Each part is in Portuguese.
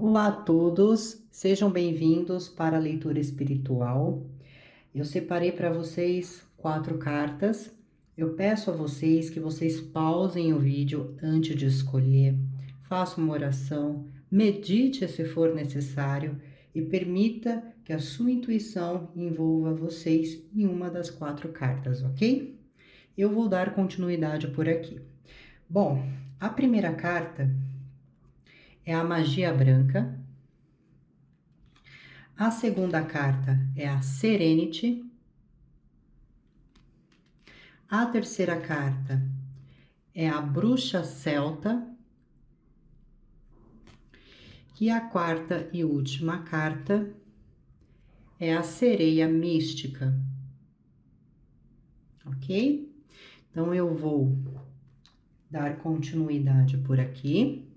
Olá a todos, sejam bem-vindos para a leitura espiritual. Eu separei para vocês 4 cartas. Eu peço a vocês que vocês pausem o vídeo antes de escolher, façam uma oração, medite se for necessário e permita que a sua intuição envolva vocês em uma das 4 cartas, ok? Eu vou dar continuidade por aqui. Bom, a primeira carta é a magia branca. A segunda carta é a Serenity. A terceira carta é a Bruxa Celta. E a quarta e última carta é a Sereia Mística. Ok? Então eu vou dar continuidade por aqui.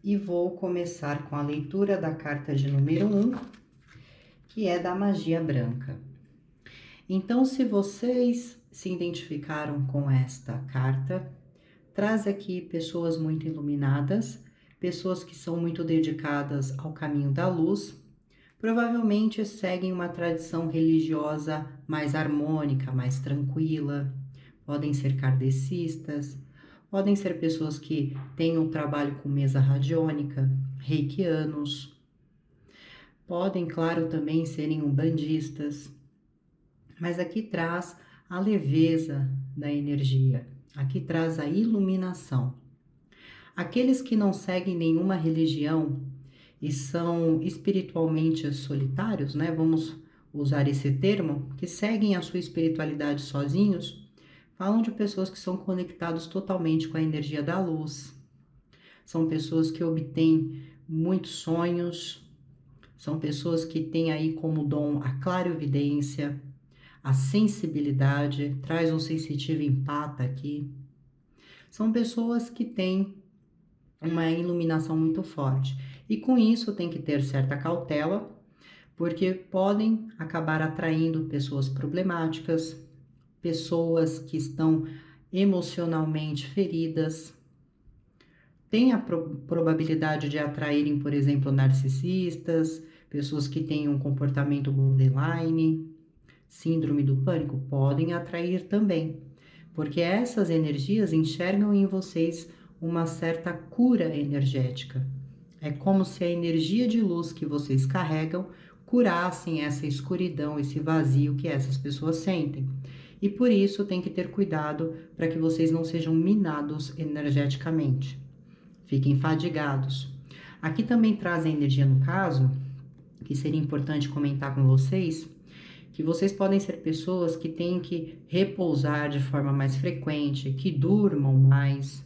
E vou começar com a leitura da carta de número 1, que é da magia branca. Então, se vocês se identificaram com esta carta, traz aqui pessoas muito iluminadas, pessoas que são muito dedicadas ao caminho da luz, provavelmente seguem uma tradição religiosa mais harmônica, mais tranquila, podem ser kardecistas, podem ser pessoas que têm um trabalho com mesa radiônica, reikianos, podem, claro, também serem umbandistas, mas aqui traz a leveza da energia, aqui traz a iluminação. Aqueles que não seguem nenhuma religião e são espiritualmente solitários, né? Vamos usar esse termo, que seguem a sua espiritualidade sozinhos, falam de pessoas que são conectados totalmente com a energia da luz. São pessoas que obtêm muitos sonhos, são pessoas que têm aí como dom a clarividência, a sensibilidade, traz um sensitivo empata aqui. São pessoas que têm uma iluminação muito forte. E com isso tem que ter certa cautela, porque podem acabar atraindo pessoas problemáticas, pessoas que estão emocionalmente feridas. Tem a probabilidade de atraírem, por exemplo, narcisistas, pessoas que têm um comportamento borderline, síndrome do pânico, podem atrair também, porque essas energias enxergam em vocês uma certa cura energética. É como se a energia de luz que vocês carregam curassem essa escuridão, esse vazio que essas pessoas sentem. E por isso tem que ter cuidado para que vocês não sejam minados energeticamente. Fiquem fadigados. Aqui também traz a energia no caso, que seria importante comentar com vocês, que vocês podem ser pessoas que têm que repousar de forma mais frequente, que durmam mais,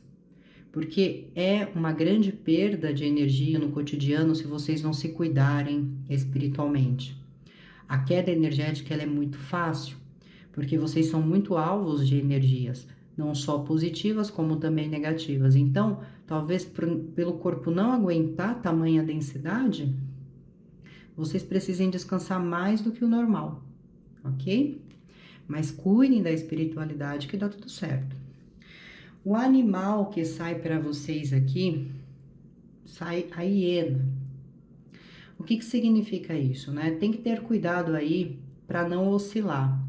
porque é uma grande perda de energia no cotidiano se vocês não se cuidarem espiritualmente. A queda energética ela é muito fácil, porque vocês são muito alvos de energias, não só positivas como também negativas. Então, talvez pelo corpo não aguentar tamanha densidade, vocês precisem descansar mais do que o normal, ok? Mas cuidem da espiritualidade que dá tudo certo. O animal que sai para vocês aqui, sai a hiena. O que significa isso, né? Tem que ter cuidado aí para não oscilar.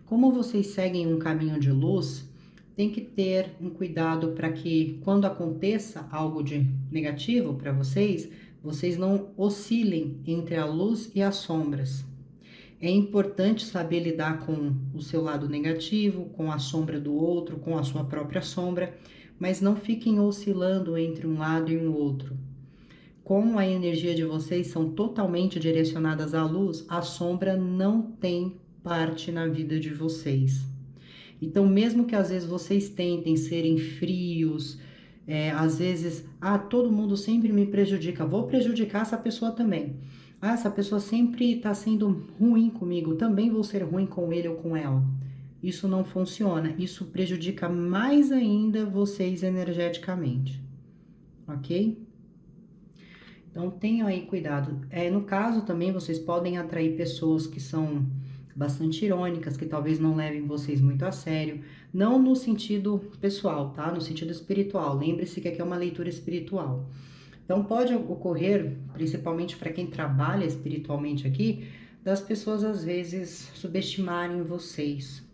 Como vocês seguem um caminho de luz, tem que ter um cuidado para que quando aconteça algo de negativo para vocês, vocês não oscilem entre a luz e as sombras. É importante saber lidar com o seu lado negativo, com a sombra do outro, com a sua própria sombra, mas não fiquem oscilando entre um lado e um outro. Como a energia de vocês são totalmente direcionadas à luz, a sombra não tem parte na vida de vocês. Então, mesmo que às vezes vocês tentem serem frios, às vezes, todo mundo sempre me prejudica, vou prejudicar essa pessoa também. Essa pessoa sempre está sendo ruim comigo, também vou ser ruim com ele ou com ela. Isso não funciona, isso prejudica mais ainda vocês energeticamente, ok? Então tenham aí cuidado. No caso também vocês podem atrair pessoas que são bastante irônicas, que talvez não levem vocês muito a sério, Não no sentido pessoal, tá? No sentido espiritual. Lembre-se que aqui é uma leitura espiritual. Então, pode ocorrer, principalmente para quem trabalha espiritualmente aqui, das pessoas às vezes subestimarem vocês,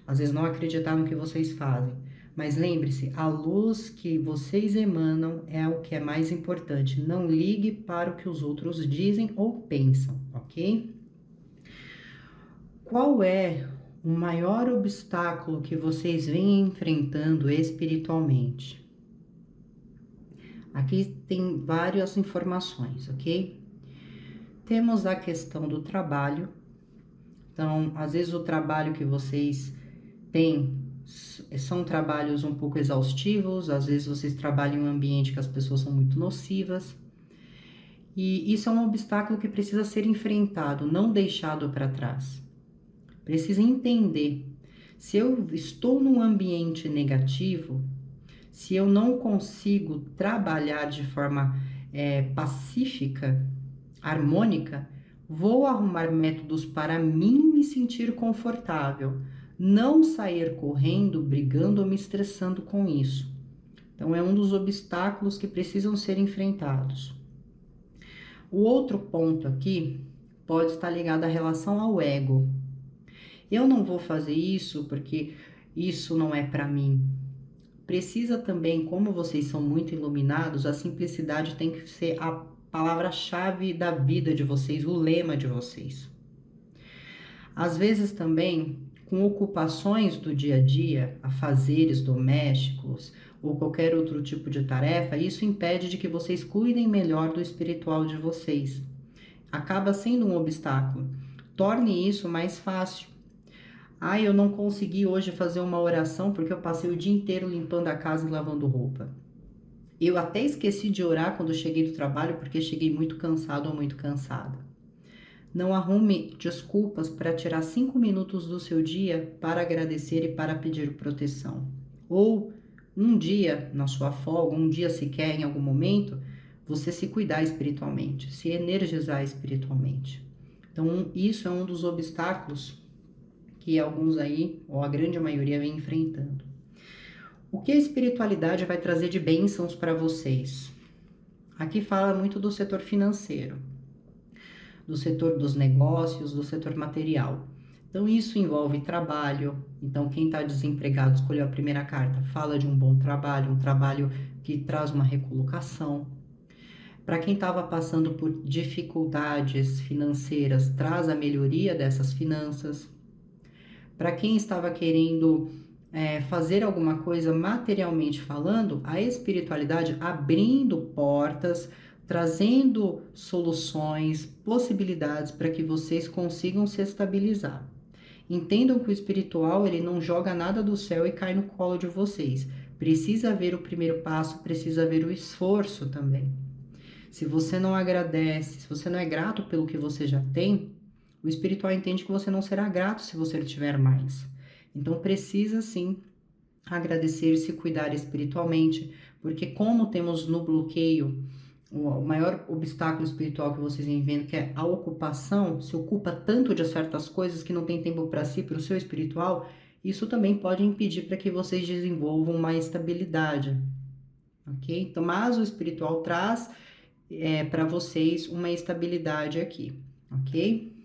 às vezes não acreditar no que vocês fazem. Mas lembre-se, a luz que vocês emanam é o que é mais importante. Não ligue para o que os outros dizem ou pensam, ok? Qual é o maior obstáculo que vocês vêm enfrentando espiritualmente? Aqui tem várias informações, ok? Temos a questão do trabalho. Então, às vezes o trabalho que vocês têm são trabalhos um pouco exaustivos, às vezes vocês trabalham em um ambiente que as pessoas são muito nocivas. E isso é um obstáculo que precisa ser enfrentado, não deixado para trás. Precisa entender. Se eu estou num ambiente negativo, se eu não consigo trabalhar de forma pacífica, harmônica, vou arrumar métodos para mim me sentir confortável, não sair correndo, brigando ou me estressando com isso. Então, é um dos obstáculos que precisam ser enfrentados. O outro ponto aqui pode estar ligado à relação ao ego. Eu não vou fazer isso porque isso não é para mim. Precisa também, como vocês são muito iluminados, a simplicidade tem que ser a palavra-chave da vida de vocês, o lema de vocês. Às vezes também, com ocupações do dia a dia, afazeres domésticos ou qualquer outro tipo de tarefa, isso impede de que vocês cuidem melhor do espiritual de vocês. Acaba sendo um obstáculo. Torne isso mais fácil. Ah, eu não consegui hoje fazer uma oração porque eu passei o dia inteiro limpando a casa e lavando roupa. Eu até esqueci de orar quando cheguei do trabalho porque cheguei muito cansado ou muito cansada. Não arrume desculpas para tirar 5 minutos do seu dia para agradecer e para pedir proteção. Ou um dia na sua folga, um dia sequer em algum momento, você se cuidar espiritualmente, se energizar espiritualmente. Então, isso é um dos obstáculos que alguns aí, ou a grande maioria, vem enfrentando. O que a espiritualidade vai trazer de bênçãos para vocês? Aqui fala muito do setor financeiro, do setor dos negócios, do setor material. Então, isso envolve trabalho. Então, quem está desempregado, escolheu a primeira carta, fala de um bom trabalho, um trabalho que traz uma recolocação. Para quem estava passando por dificuldades financeiras, traz a melhoria dessas finanças. Para quem estava querendo fazer alguma coisa materialmente falando, a espiritualidade abrindo portas, trazendo soluções, possibilidades para que vocês consigam se estabilizar. Entendam que o espiritual ele não joga nada do céu e cai no colo de vocês. Precisa haver o primeiro passo, precisa haver o esforço também. Se você não agradece, se você não é grato pelo que você já tem, o espiritual entende que você não será grato se você tiver mais. Então precisa sim agradecer, se cuidar espiritualmente, porque como temos no bloqueio o maior obstáculo espiritual que vocês vêm vendo, que é a ocupação, se ocupa tanto de certas coisas que não tem tempo para si, para o seu espiritual, isso também pode impedir para que vocês desenvolvam uma estabilidade, ok? Então, mas o espiritual traz para vocês uma estabilidade aqui, ok?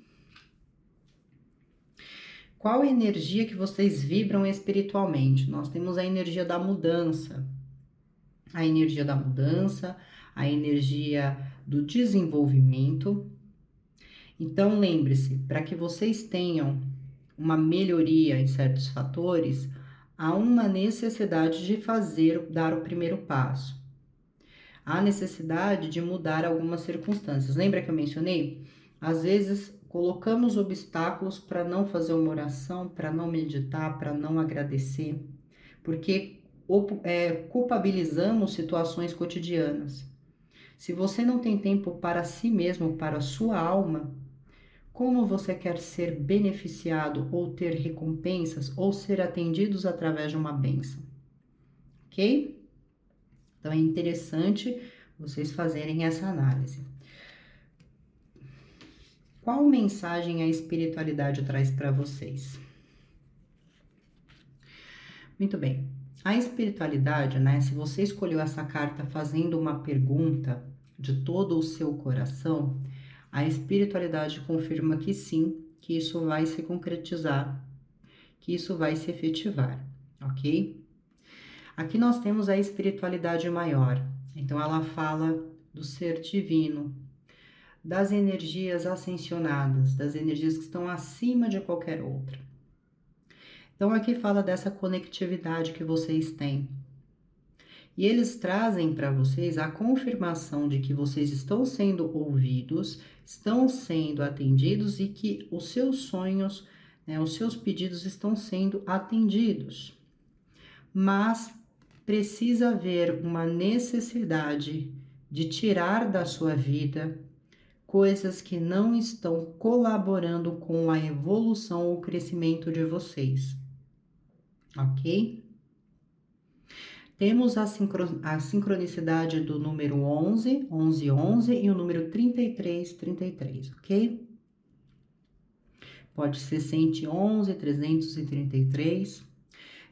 Qual a energia que vocês vibram espiritualmente? Nós temos a energia da mudança, a energia da mudança, a energia do desenvolvimento. Então, lembre-se, para que vocês tenham uma melhoria em certos fatores, há uma necessidade de dar o primeiro passo. Há necessidade de mudar algumas circunstâncias. Lembra que eu mencionei? Às vezes colocamos obstáculos para não fazer uma oração, para não meditar, para não agradecer, porque culpabilizamos situações cotidianas. Se você não tem tempo para si mesmo, para a sua alma, como você quer ser beneficiado ou ter recompensas ou ser atendidos através de uma bênção? Ok? Então é interessante vocês fazerem essa análise. Qual mensagem a espiritualidade traz para vocês? Muito bem. A espiritualidade, né? Se você escolheu essa carta fazendo uma pergunta de todo o seu coração, a espiritualidade confirma que sim, que isso vai se concretizar, que isso vai se efetivar, ok? Aqui nós temos a espiritualidade maior. Então ela fala do ser divino, das energias ascensionadas, das energias que estão acima de qualquer outra. Então aqui fala dessa conectividade que vocês têm. E eles trazem para vocês a confirmação de que vocês estão sendo ouvidos, estão sendo atendidos e que os seus sonhos, né, os seus pedidos estão sendo atendidos. Mas precisa haver uma necessidade de tirar da sua vida coisas que não estão colaborando com a evolução ou crescimento de vocês, ok? Temos a sincronicidade do número 11, 11, 11 e o número 33, 33, ok? Pode ser 111, 333.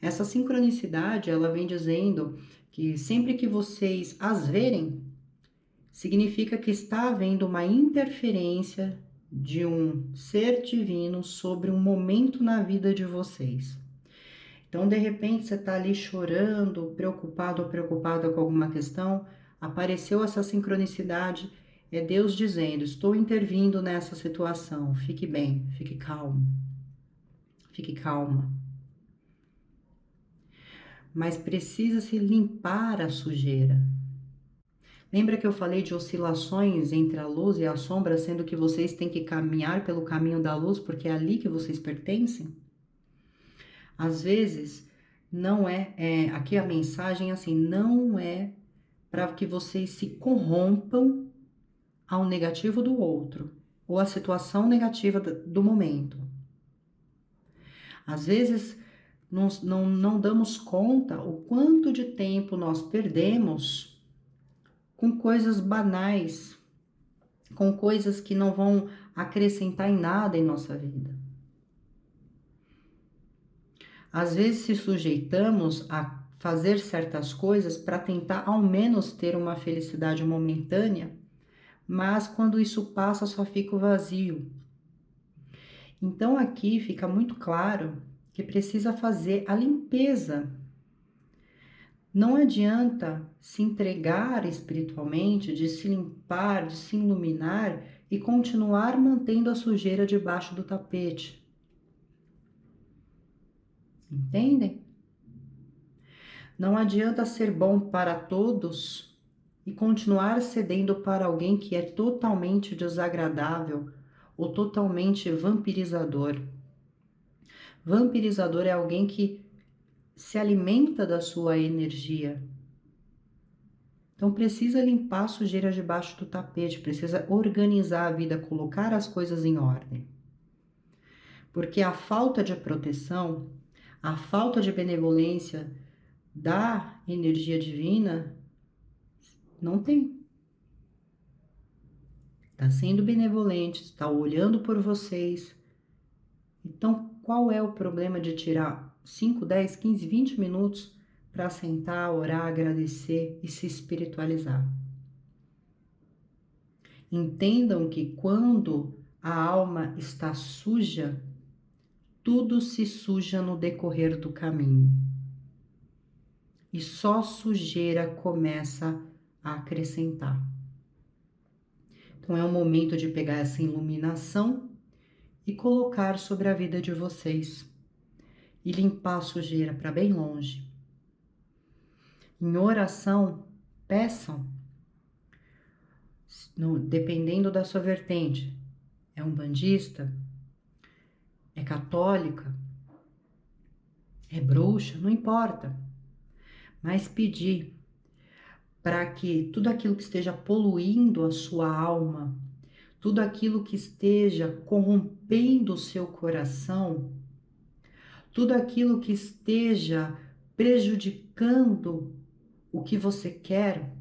Essa sincronicidade, ela vem dizendo que sempre que vocês as verem, significa que está havendo uma interferência de um ser divino sobre um momento na vida de vocês. Então, de repente, você está ali chorando, preocupado ou preocupada com alguma questão, apareceu essa sincronicidade, é Deus dizendo, estou intervindo nessa situação, fique bem, fique calmo, fique calma. Mas precisa se limpar a sujeira. Lembra que eu falei de oscilações entre a luz e a sombra, sendo que vocês têm que caminhar pelo caminho da luz, porque é ali que vocês pertencem? Às vezes, não aqui a mensagem assim, não é para que vocês se corrompam ao negativo do outro, ou à situação negativa do momento. Às vezes, não damos conta o quanto de tempo nós perdemos com coisas banais, com coisas que não vão acrescentar em nada em nossa vida. Às vezes se sujeitamos a fazer certas coisas para tentar ao menos ter uma felicidade momentânea, mas quando isso passa só fica o vazio. Então aqui fica muito claro que precisa fazer a limpeza. Não adianta se entregar espiritualmente, de se limpar, de se iluminar e continuar mantendo a sujeira debaixo do tapete. Entendem? Não adianta ser bom para todos e continuar cedendo para alguém que é totalmente desagradável ou totalmente vampirizador. Vampirizador é alguém que se alimenta da sua energia. Então precisa limpar a sujeira debaixo do tapete, precisa organizar a vida, colocar as coisas em ordem. Porque a falta de proteção, a falta de benevolência da energia divina não tem. Está sendo benevolente, está olhando por vocês. Então, qual é o problema de tirar 5, 10, 15, 20 minutos para sentar, orar, agradecer e se espiritualizar? Entendam que quando a alma está suja, tudo se suja no decorrer do caminho. E só sujeira começa a acrescentar. Então é o momento de pegar essa iluminação e colocar sobre a vida de vocês. E limpar a sujeira para bem longe. Em oração, peçam, dependendo da sua vertente, é umbandista, é católica, é bruxa, não importa, mas pedir para que tudo aquilo que esteja poluindo a sua alma, tudo aquilo que esteja corrompendo o seu coração, tudo aquilo que esteja prejudicando o que você quer,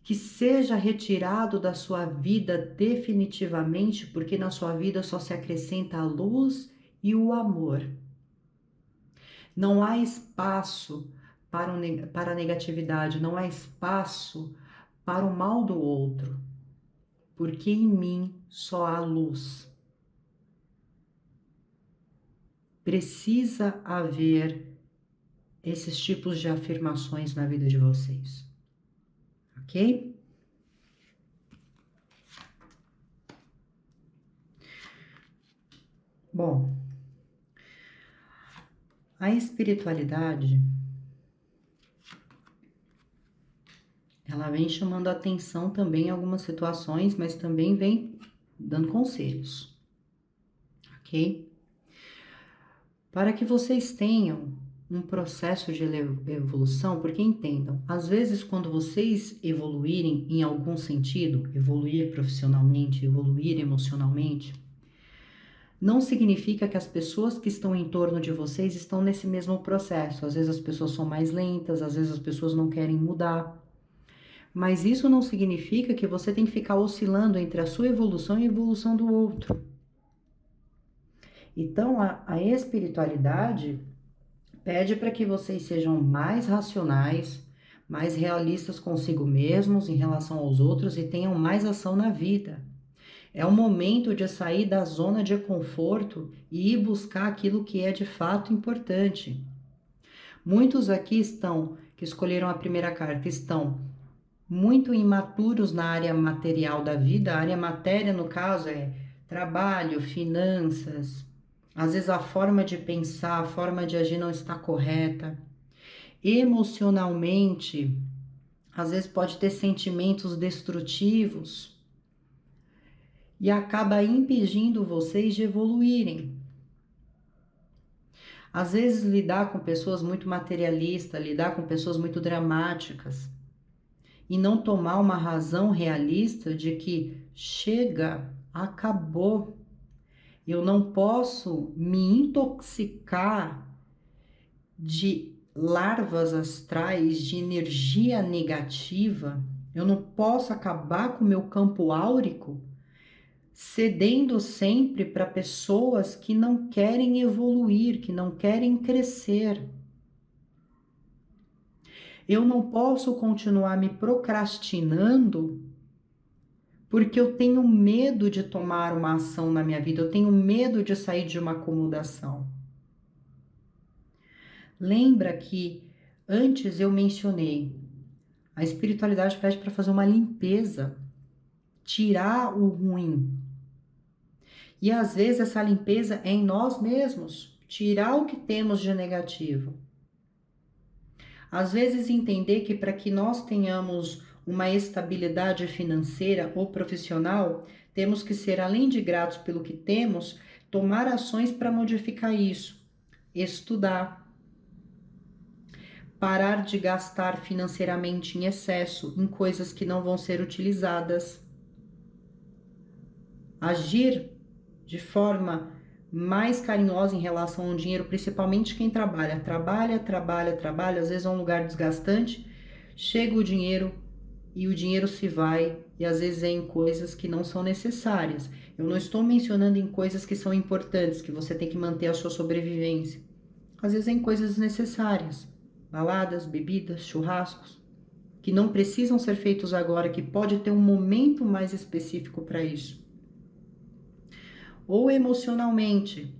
que seja retirado da sua vida definitivamente, porque na sua vida só se acrescenta a luz e o amor. Não há espaço para a negatividade, não há espaço para o mal do outro, porque em mim só há luz. Precisa haver esses tipos de afirmações na vida de vocês, ok? Bom, a espiritualidade, ela vem chamando atenção também em algumas situações, mas também vem dando conselhos, ok? Para que vocês tenham um processo de evolução, porque entendam, às vezes quando vocês evoluírem em algum sentido, evoluir profissionalmente, evoluir emocionalmente, não significa que as pessoas que estão em torno de vocês estão nesse mesmo processo. Às vezes as pessoas são mais lentas, às vezes as pessoas não querem mudar. Mas isso não significa que você tem que ficar oscilando entre a sua evolução e a evolução do outro. Então, a espiritualidade pede para que vocês sejam mais racionais, mais realistas consigo mesmos em relação aos outros e tenham mais ação na vida. É o momento de sair da zona de conforto e ir buscar aquilo que é de fato importante. Muitos aqui que escolheram a primeira carta, estão muito imaturos na área material da vida. A área matéria, no caso, é trabalho, finanças. Às vezes a forma de pensar, a forma de agir não está correta. Emocionalmente, às vezes pode ter sentimentos destrutivos e acaba impedindo vocês de evoluírem. Às vezes lidar com pessoas muito materialistas, lidar com pessoas muito dramáticas e não tomar uma razão realista de que chega, acabou. Eu não posso me intoxicar de larvas astrais, de energia negativa. Eu não posso acabar com o meu campo áurico cedendo sempre para pessoas que não querem evoluir, que não querem crescer. Eu não posso continuar me procrastinando porque eu tenho medo de tomar uma ação na minha vida, eu tenho medo de sair de uma acomodação. Lembra que antes eu mencionei, a espiritualidade pede para fazer uma limpeza, tirar o ruim. E às vezes essa limpeza é em nós mesmos, tirar o que temos de negativo. Às vezes entender que para que nós tenhamos uma estabilidade financeira ou profissional, temos que ser, além de gratos pelo que temos, tomar ações para modificar isso. Estudar. Parar de gastar financeiramente em excesso em coisas que não vão ser utilizadas. Agir de forma mais carinhosa em relação ao dinheiro, principalmente quem trabalha. Trabalha, às vezes é um lugar desgastante, chega o dinheiro e o dinheiro se vai, e às vezes é em coisas que não são necessárias. Eu não estou mencionando em coisas que são importantes, que você tem que manter a sua sobrevivência. Às vezes é em coisas desnecessárias, baladas, bebidas, churrascos, que não precisam ser feitos agora, que pode ter um momento mais específico para isso. Ou emocionalmente,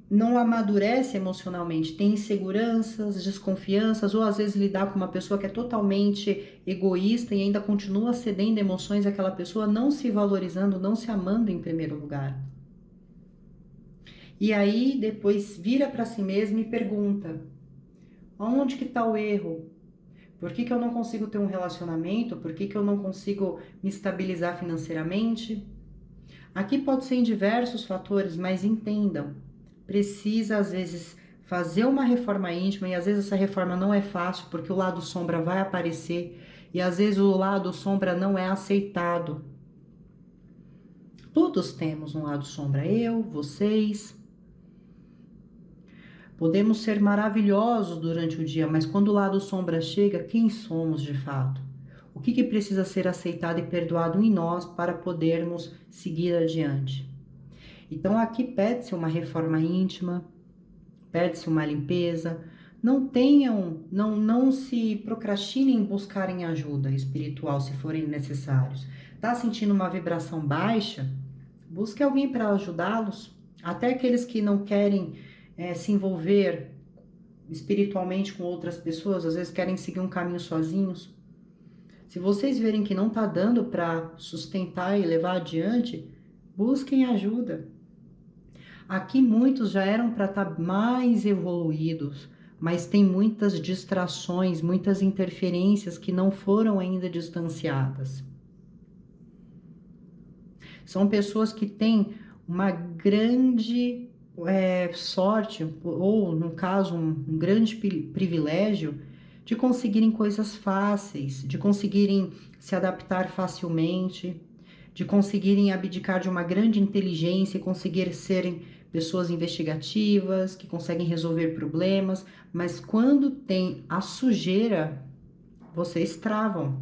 não amadurece emocionalmente, tem inseguranças, desconfianças, ou às vezes lidar com uma pessoa que é totalmente egoísta e ainda continua cedendo emoções àquela pessoa, não se valorizando, não se amando em primeiro lugar. E aí depois vira para si mesmo e pergunta: onde que está o erro? Por que eu não consigo ter um relacionamento? Por que eu não consigo me estabilizar financeiramente? Aqui pode ser em diversos fatores, mas entendam, precisa às vezes fazer uma reforma íntima, e às vezes essa reforma não é fácil porque o lado sombra vai aparecer e às vezes o lado sombra não é aceitado. Todos temos um lado sombra, eu, vocês. Podemos ser maravilhosos durante o dia, mas quando o lado sombra chega, quem somos de fato? O que precisa ser aceitado e perdoado em nós para podermos seguir adiante? Então aqui pede-se uma reforma íntima, pede-se uma limpeza. Não se procrastinem em buscarem ajuda espiritual se forem necessários. Tá sentindo uma vibração baixa? Busque alguém para ajudá-los. Até aqueles que não querem se envolver espiritualmente com outras pessoas, às vezes querem seguir um caminho sozinhos. Se vocês verem que não está dando para sustentar e levar adiante, busquem ajuda. Aqui muitos já eram para estar mais evoluídos, mas tem muitas distrações, muitas interferências que não foram ainda distanciadas. São pessoas que têm uma grande sorte, ou no caso, um grande privilégio de conseguirem coisas fáceis, de conseguirem se adaptar facilmente, de conseguirem abdicar de uma grande inteligência e conseguir serem pessoas investigativas, que conseguem resolver problemas, mas quando tem a sujeira, vocês travam.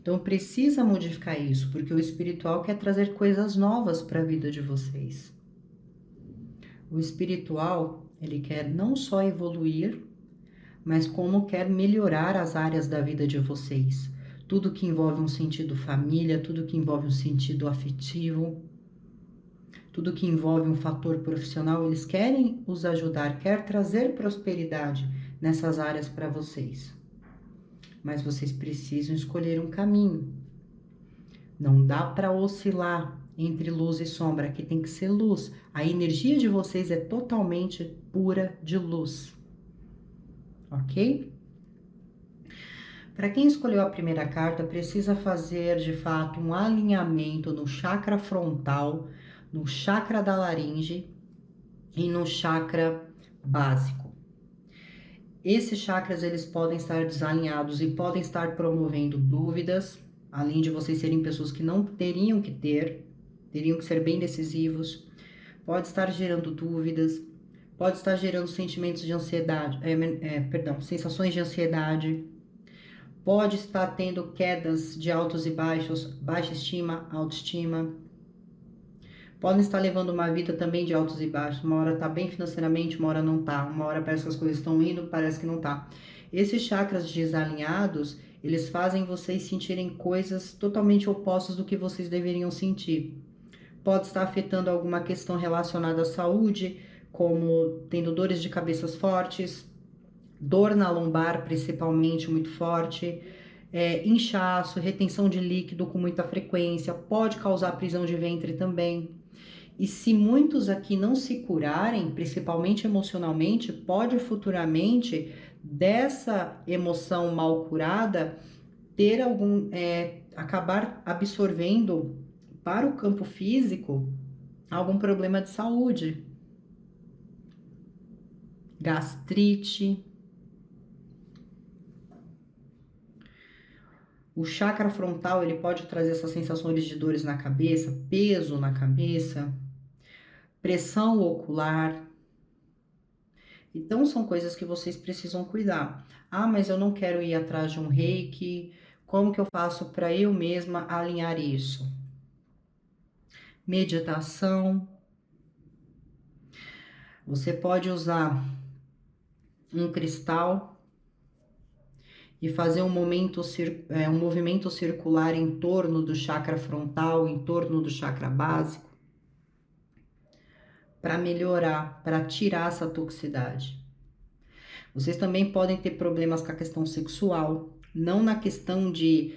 Então precisa modificar isso, porque o espiritual quer trazer coisas novas para a vida de vocês. O espiritual, ele quer não só evoluir, mas como quer melhorar as áreas da vida de vocês. Tudo que envolve um sentido família, tudo que envolve um sentido afetivo, tudo que envolve um fator profissional, eles querem os ajudar, quer trazer prosperidade nessas áreas para vocês. Mas vocês precisam escolher um caminho. Não dá para oscilar entre luz e sombra, aqui tem que ser luz. A energia de vocês é totalmente pura de luz. Ok? Para quem escolheu a primeira carta, precisa fazer de fato um alinhamento no chakra frontal, no chakra da laringe e no chakra básico. Esses chakras eles podem estar desalinhados e podem estar promovendo dúvidas, além de vocês serem pessoas que não teriam que ter, teriam que ser bem decisivos. Pode estar gerando dúvidas, pode estar gerando sentimentos de ansiedade, sensações de ansiedade. Pode estar tendo quedas de altos e baixos, baixa estima, autoestima. Podem estar levando uma vida também de altos e baixos. Uma hora tá bem financeiramente, uma hora não tá. Uma hora parece que as coisas estão indo, parece que não tá. Esses chakras desalinhados, eles fazem vocês sentirem coisas totalmente opostas do que vocês deveriam sentir. Pode estar afetando alguma questão relacionada à saúde, como tendo dores de cabeças fortes, dor na lombar principalmente muito forte, inchaço, retenção de líquido com muita frequência, pode causar prisão de ventre também. E se muitos aqui não se curarem, principalmente emocionalmente, pode futuramente dessa emoção mal curada ter acabar absorvendo para o campo físico algum problema de saúde, gastrite. O chakra frontal, ele pode trazer essas sensações de dores na cabeça, peso na cabeça, pressão ocular. Então, são coisas que vocês precisam cuidar. Ah, mas eu não quero ir atrás de um reiki. Como que eu faço para eu mesma alinhar isso? Meditação. Você pode usar um cristal e fazer um movimento circular em torno do chakra frontal, em torno do chakra básico, para melhorar, para tirar essa toxicidade. Vocês também podem ter problemas com a questão sexual, não na questão de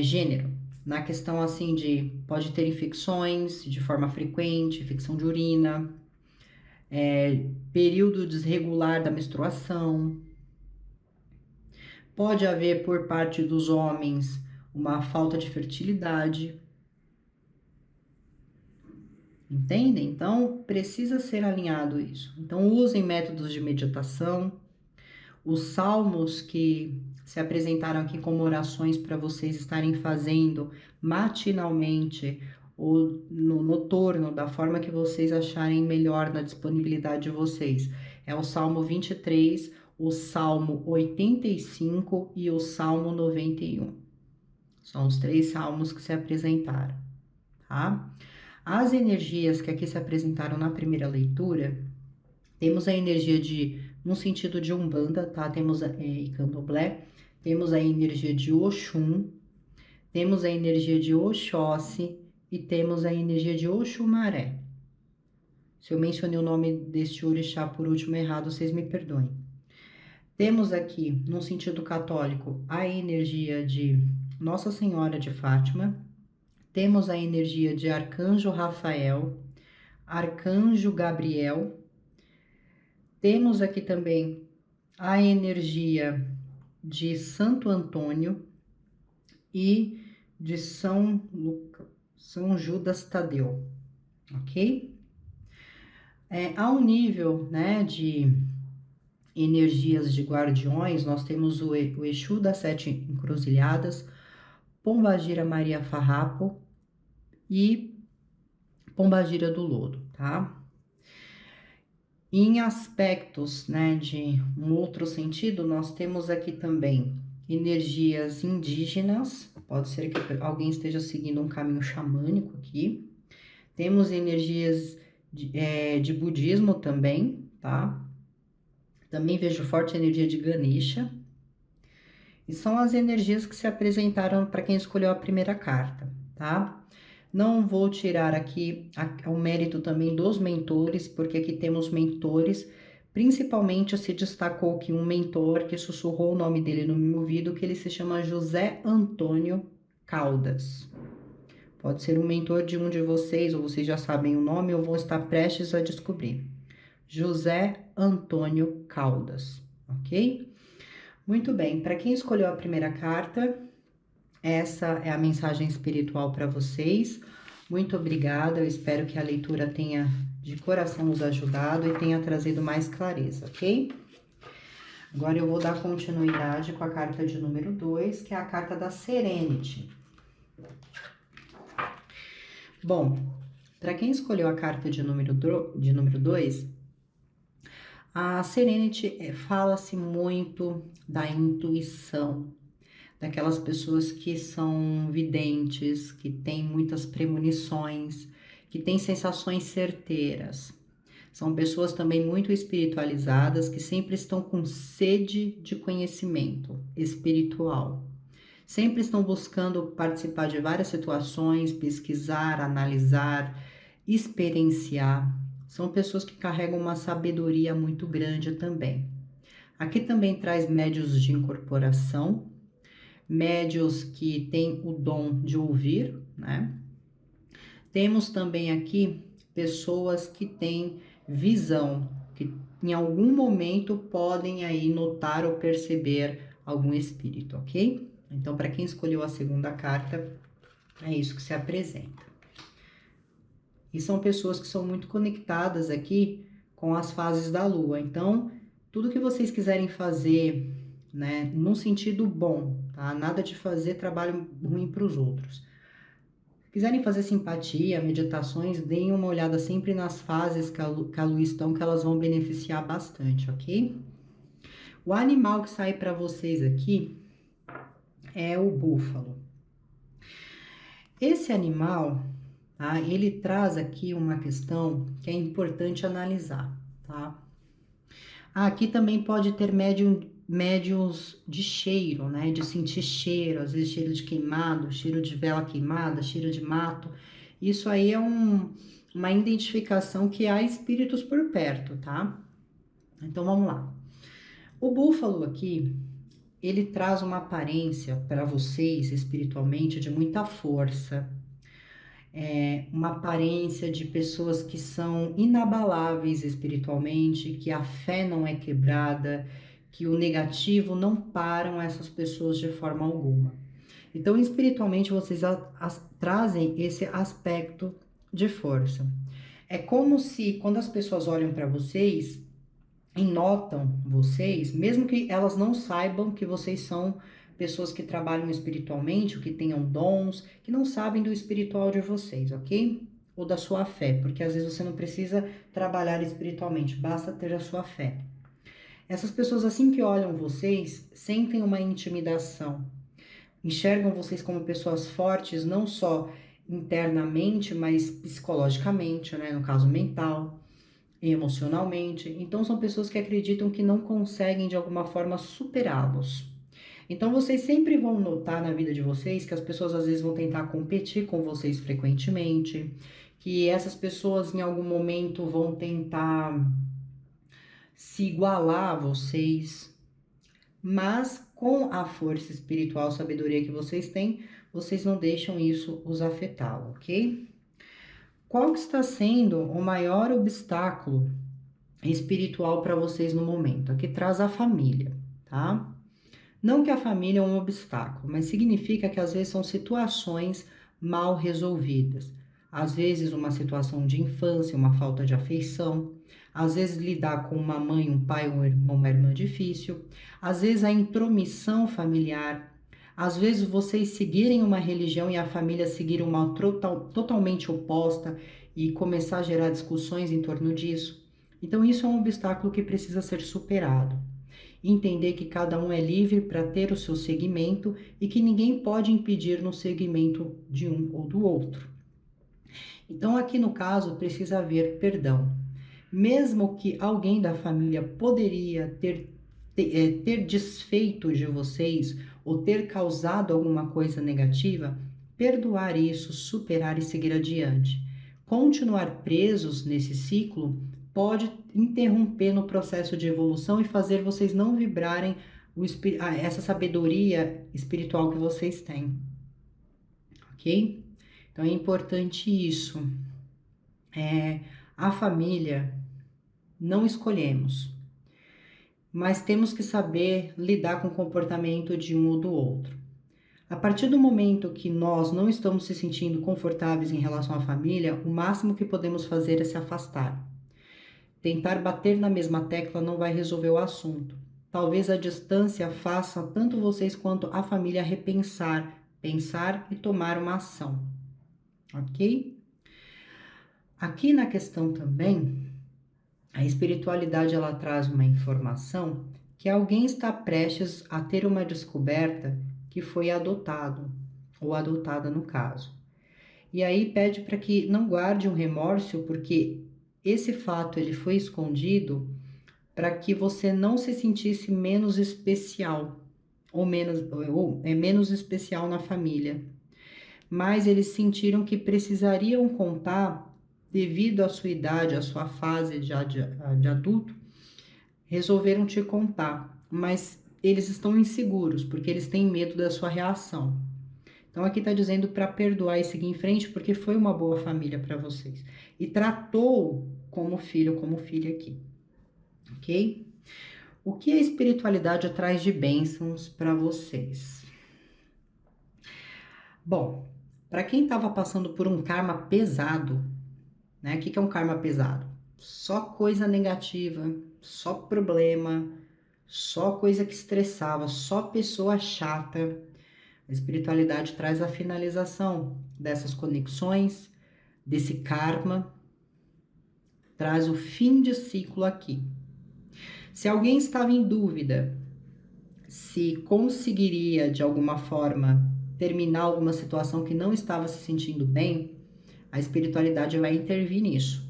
gênero, na questão assim de pode ter infecções de forma frequente, infecção de urina, período desregular da menstruação. Pode haver por parte dos homens uma falta de fertilidade. Entendem? Então, precisa ser alinhado isso. Então, usem métodos de meditação. Os salmos que se apresentaram aqui como orações para vocês estarem fazendo matinalmente ou no noturno, da forma que vocês acharem melhor na disponibilidade de vocês. É o Salmo 23, o Salmo 85 e o Salmo 91. São os 3 salmos que se apresentaram, tá? As energias que aqui se apresentaram na primeira leitura, temos a energia no sentido de Umbanda, tá? Temos e Candomblé, temos a energia de Oxum, temos a energia de Oxóssi e temos a energia de Oxumaré. Se eu mencionei o nome deste orixá por último errado, vocês me perdoem. Temos aqui, no sentido católico, a energia de Nossa Senhora de Fátima, temos a energia de Arcanjo Rafael, Arcanjo Gabriel, temos aqui também a energia de Santo Antônio e de São Judas Tadeu, ok? Ao nível, né, de energias de guardiões, nós temos o Exu das Sete Encruzilhadas, Pombagira Maria Farrapo e Pombagira do Lodo, tá? Em aspectos, né, de um outro sentido, nós temos aqui também energias indígenas, pode ser que alguém esteja seguindo um caminho xamânico aqui. Temos energias de budismo também, tá? Também vejo forte energia de Ganesha. E são as energias que se apresentaram para quem escolheu a primeira carta, tá? Não vou tirar aqui o mérito também dos mentores, porque aqui temos mentores. Principalmente se destacou aqui um mentor que sussurrou o nome dele no meu ouvido, que ele se chama José Antônio Caldas. Pode ser um mentor de um de vocês, ou vocês já sabem o nome, ou vão estar prestes a descobrir. José Antônio Caldas, ok? Muito bem, para quem escolheu a primeira carta, essa é a mensagem espiritual para vocês. Muito obrigada, eu espero que a leitura tenha de coração nos ajudado e tenha trazido mais clareza, ok? Agora eu vou dar continuidade com a carta de número 2, que é a carta da Serenity. Bom, para quem escolheu a carta de número 2, a Serenity fala-se muito da intuição, daquelas pessoas que são videntes, que têm muitas premonições, que têm sensações certeiras. São pessoas também muito espiritualizadas, que sempre estão com sede de conhecimento espiritual. Sempre estão buscando participar de várias situações, pesquisar, analisar, experienciar. São pessoas que carregam uma sabedoria muito grande também. Aqui também traz médiuns de incorporação, médiuns que têm o dom de ouvir, né? Temos também aqui pessoas que têm visão, que em algum momento podem aí notar ou perceber algum espírito, ok? Então, para quem escolheu a segunda carta, é isso que se apresenta. E são pessoas que são muito conectadas aqui com as fases da Lua. Então, tudo que vocês quiserem fazer, né, num sentido bom, tá? Nada de fazer trabalho ruim para os outros. Quiserem fazer simpatia, meditações, deem uma olhada sempre nas fases que a Lua estão, que elas vão beneficiar bastante, ok? O animal que sai para vocês aqui é o búfalo. Esse animal, tá? Ele traz aqui uma questão que é importante analisar, tá? Aqui também pode ter médiuns de cheiro, né? De sentir cheiro, às vezes cheiro de queimado, cheiro de vela queimada, cheiro de mato. Isso aí é uma identificação que há espíritos por perto, tá? Então vamos lá. O búfalo aqui, ele traz uma aparência para vocês espiritualmente de muita força, uma aparência de pessoas que são inabaláveis espiritualmente, que a fé não é quebrada, que o negativo não param essas pessoas de forma alguma. Então, espiritualmente, vocês trazem esse aspecto de força. É como se, quando as pessoas olham para vocês e notam vocês, mesmo que elas não saibam que vocês são pessoas que trabalham espiritualmente, ou que tenham dons, que não sabem do espiritual de vocês, ok? Ou da sua fé, porque às vezes você não precisa trabalhar espiritualmente, basta ter a sua fé. Essas pessoas, assim que olham vocês, sentem uma intimidação, enxergam vocês como pessoas fortes, não só internamente, mas psicologicamente, né? No caso mental, emocionalmente. Então, são pessoas que acreditam que não conseguem, de alguma forma, superá-los. Então, vocês sempre vão notar na vida de vocês que as pessoas às vezes vão tentar competir com vocês frequentemente, que essas pessoas em algum momento vão tentar se igualar a vocês, mas com a força espiritual, sabedoria que vocês têm, vocês não deixam isso os afetar, ok? Qual que está sendo o maior obstáculo espiritual para vocês no momento? Aqui traz a família, tá? Não que a família é um obstáculo, mas significa que às vezes são situações mal resolvidas. Às vezes uma situação de infância, uma falta de afeição. Às vezes lidar com uma mãe, um pai, um irmão, uma irmã difícil. Às vezes a intromissão familiar. Às vezes vocês seguirem uma religião e a família seguir uma totalmente oposta e começar a gerar discussões em torno disso. Então isso é um obstáculo que precisa ser superado. Entender que cada um é livre para ter o seu segmento e que ninguém pode impedir no segmento de um ou do outro. Então, aqui no caso, precisa haver perdão. Mesmo que alguém da família poderia ter desfeito de vocês ou ter causado alguma coisa negativa, perdoar isso, superar e seguir adiante. Continuar presos nesse ciclo pode interromper no processo de evolução e fazer vocês não vibrarem essa sabedoria espiritual que vocês têm, ok? Então é importante isso. A família não escolhemos, mas temos que saber lidar com o comportamento de um ou do outro. A partir do momento que nós não estamos se sentindo confortáveis em relação à família, o máximo que podemos fazer é se afastar. Tentar bater na mesma tecla não vai resolver o assunto. Talvez a distância faça tanto vocês quanto a família repensar, pensar e tomar uma ação. Ok? Aqui na questão também, a espiritualidade ela traz uma informação que alguém está prestes a ter uma descoberta que foi adotado, ou adotada no caso. E aí pede para que não guarde um remorso, porque esse fato ele foi escondido para que você não se sentisse menos especial ou menos especial na família. Mas eles sentiram que precisariam contar, devido à sua idade, à sua fase de adulto, resolveram te contar, mas eles estão inseguros porque eles têm medo da sua reação. Então aqui está dizendo para perdoar e seguir em frente, porque foi uma boa família para vocês. E tratou como filho, como filha aqui. Ok? O que a espiritualidade traz de bênçãos para vocês? Bom, para quem estava passando por um karma pesado, né? O que é um karma pesado? Só coisa negativa, só problema, só coisa que estressava, só pessoa chata. A espiritualidade traz a finalização dessas conexões, desse karma, traz o fim de ciclo aqui. Se alguém estava em dúvida se conseguiria de alguma forma terminar alguma situação que não estava se sentindo bem, a espiritualidade vai intervir nisso.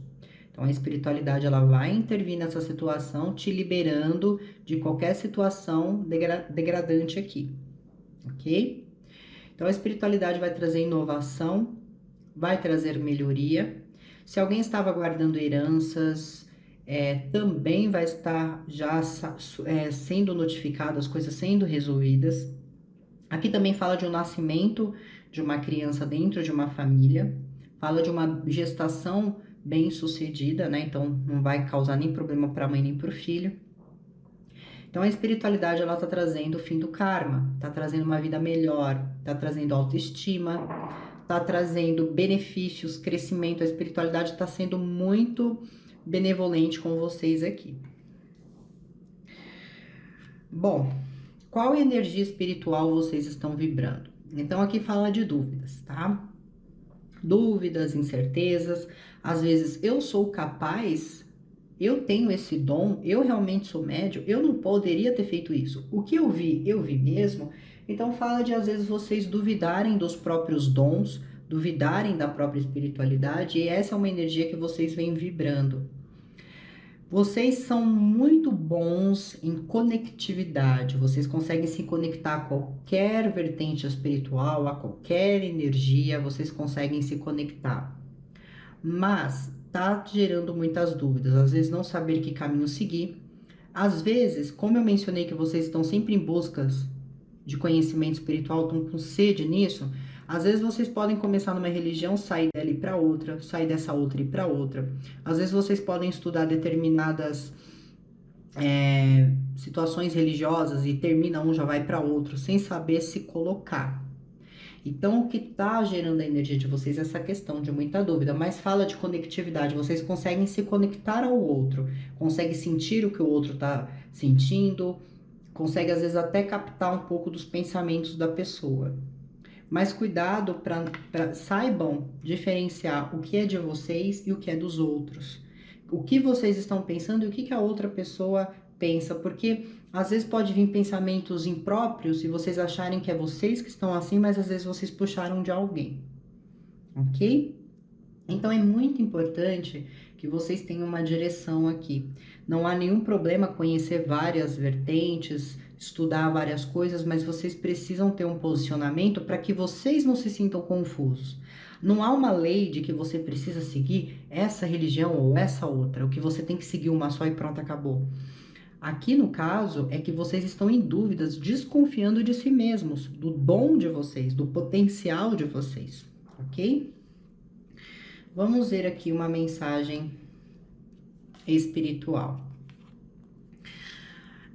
Então a espiritualidade ela vai intervir nessa situação, te liberando de qualquer situação degradante aqui, ok? Então a espiritualidade vai trazer inovação, vai trazer melhoria. Se alguém estava guardando heranças, também vai estar já sendo notificado, as coisas sendo resolvidas. Aqui também fala de um nascimento de uma criança dentro de uma família, fala de uma gestação bem sucedida, né? Então não vai causar nem problema para a mãe nem para o filho. Então a espiritualidade ela está trazendo o fim do karma, está trazendo uma vida melhor, está trazendo autoestima, está trazendo benefícios, crescimento. A espiritualidade está sendo muito benevolente com vocês aqui. Bom, qual energia espiritual vocês estão vibrando? Então aqui fala de dúvidas, tá? Dúvidas, incertezas. Às vezes eu sou capaz, eu tenho esse dom, eu realmente sou médium, eu não poderia ter feito isso. O que eu vi mesmo. Então fala de às vezes vocês duvidarem dos próprios dons, duvidarem da própria espiritualidade, e essa é uma energia que vocês vêm vibrando. Vocês são muito bons em conectividade, vocês conseguem se conectar a qualquer vertente espiritual, a qualquer energia, vocês conseguem se conectar. Mas tá gerando muitas dúvidas, às vezes não saber que caminho seguir. Às vezes, como eu mencionei que vocês estão sempre em buscas de conhecimento espiritual, estão com sede nisso, às vezes vocês podem começar numa religião, sair dela e para outra, sair dessa outra e para outra. Às vezes vocês podem estudar determinadas situações religiosas e termina um, já vai para outro, sem saber se colocar. Então, o que está gerando a energia de vocês é essa questão de muita dúvida, mas fala de conectividade, vocês conseguem se conectar ao outro, conseguem sentir o que o outro está sentindo, conseguem às vezes até captar um pouco dos pensamentos da pessoa. Mas cuidado para saibam diferenciar o que é de vocês e o que é dos outros. O que vocês estão pensando e o que a outra pessoa pensa, porque às vezes pode vir pensamentos impróprios e vocês acharem que é vocês que estão assim, mas às vezes vocês puxaram de alguém, ok? Então é muito importante que vocês tenham uma direção aqui. Não há nenhum problema conhecer várias vertentes, estudar várias coisas, mas vocês precisam ter um posicionamento para que vocês não se sintam confusos. Não há uma lei de que você precisa seguir essa religião ou essa outra, o que você tem que seguir uma só e pronto, acabou. Aqui no caso é que vocês estão em dúvidas, desconfiando de si mesmos, do dom de vocês, do potencial de vocês, ok? Vamos ver aqui uma mensagem espiritual.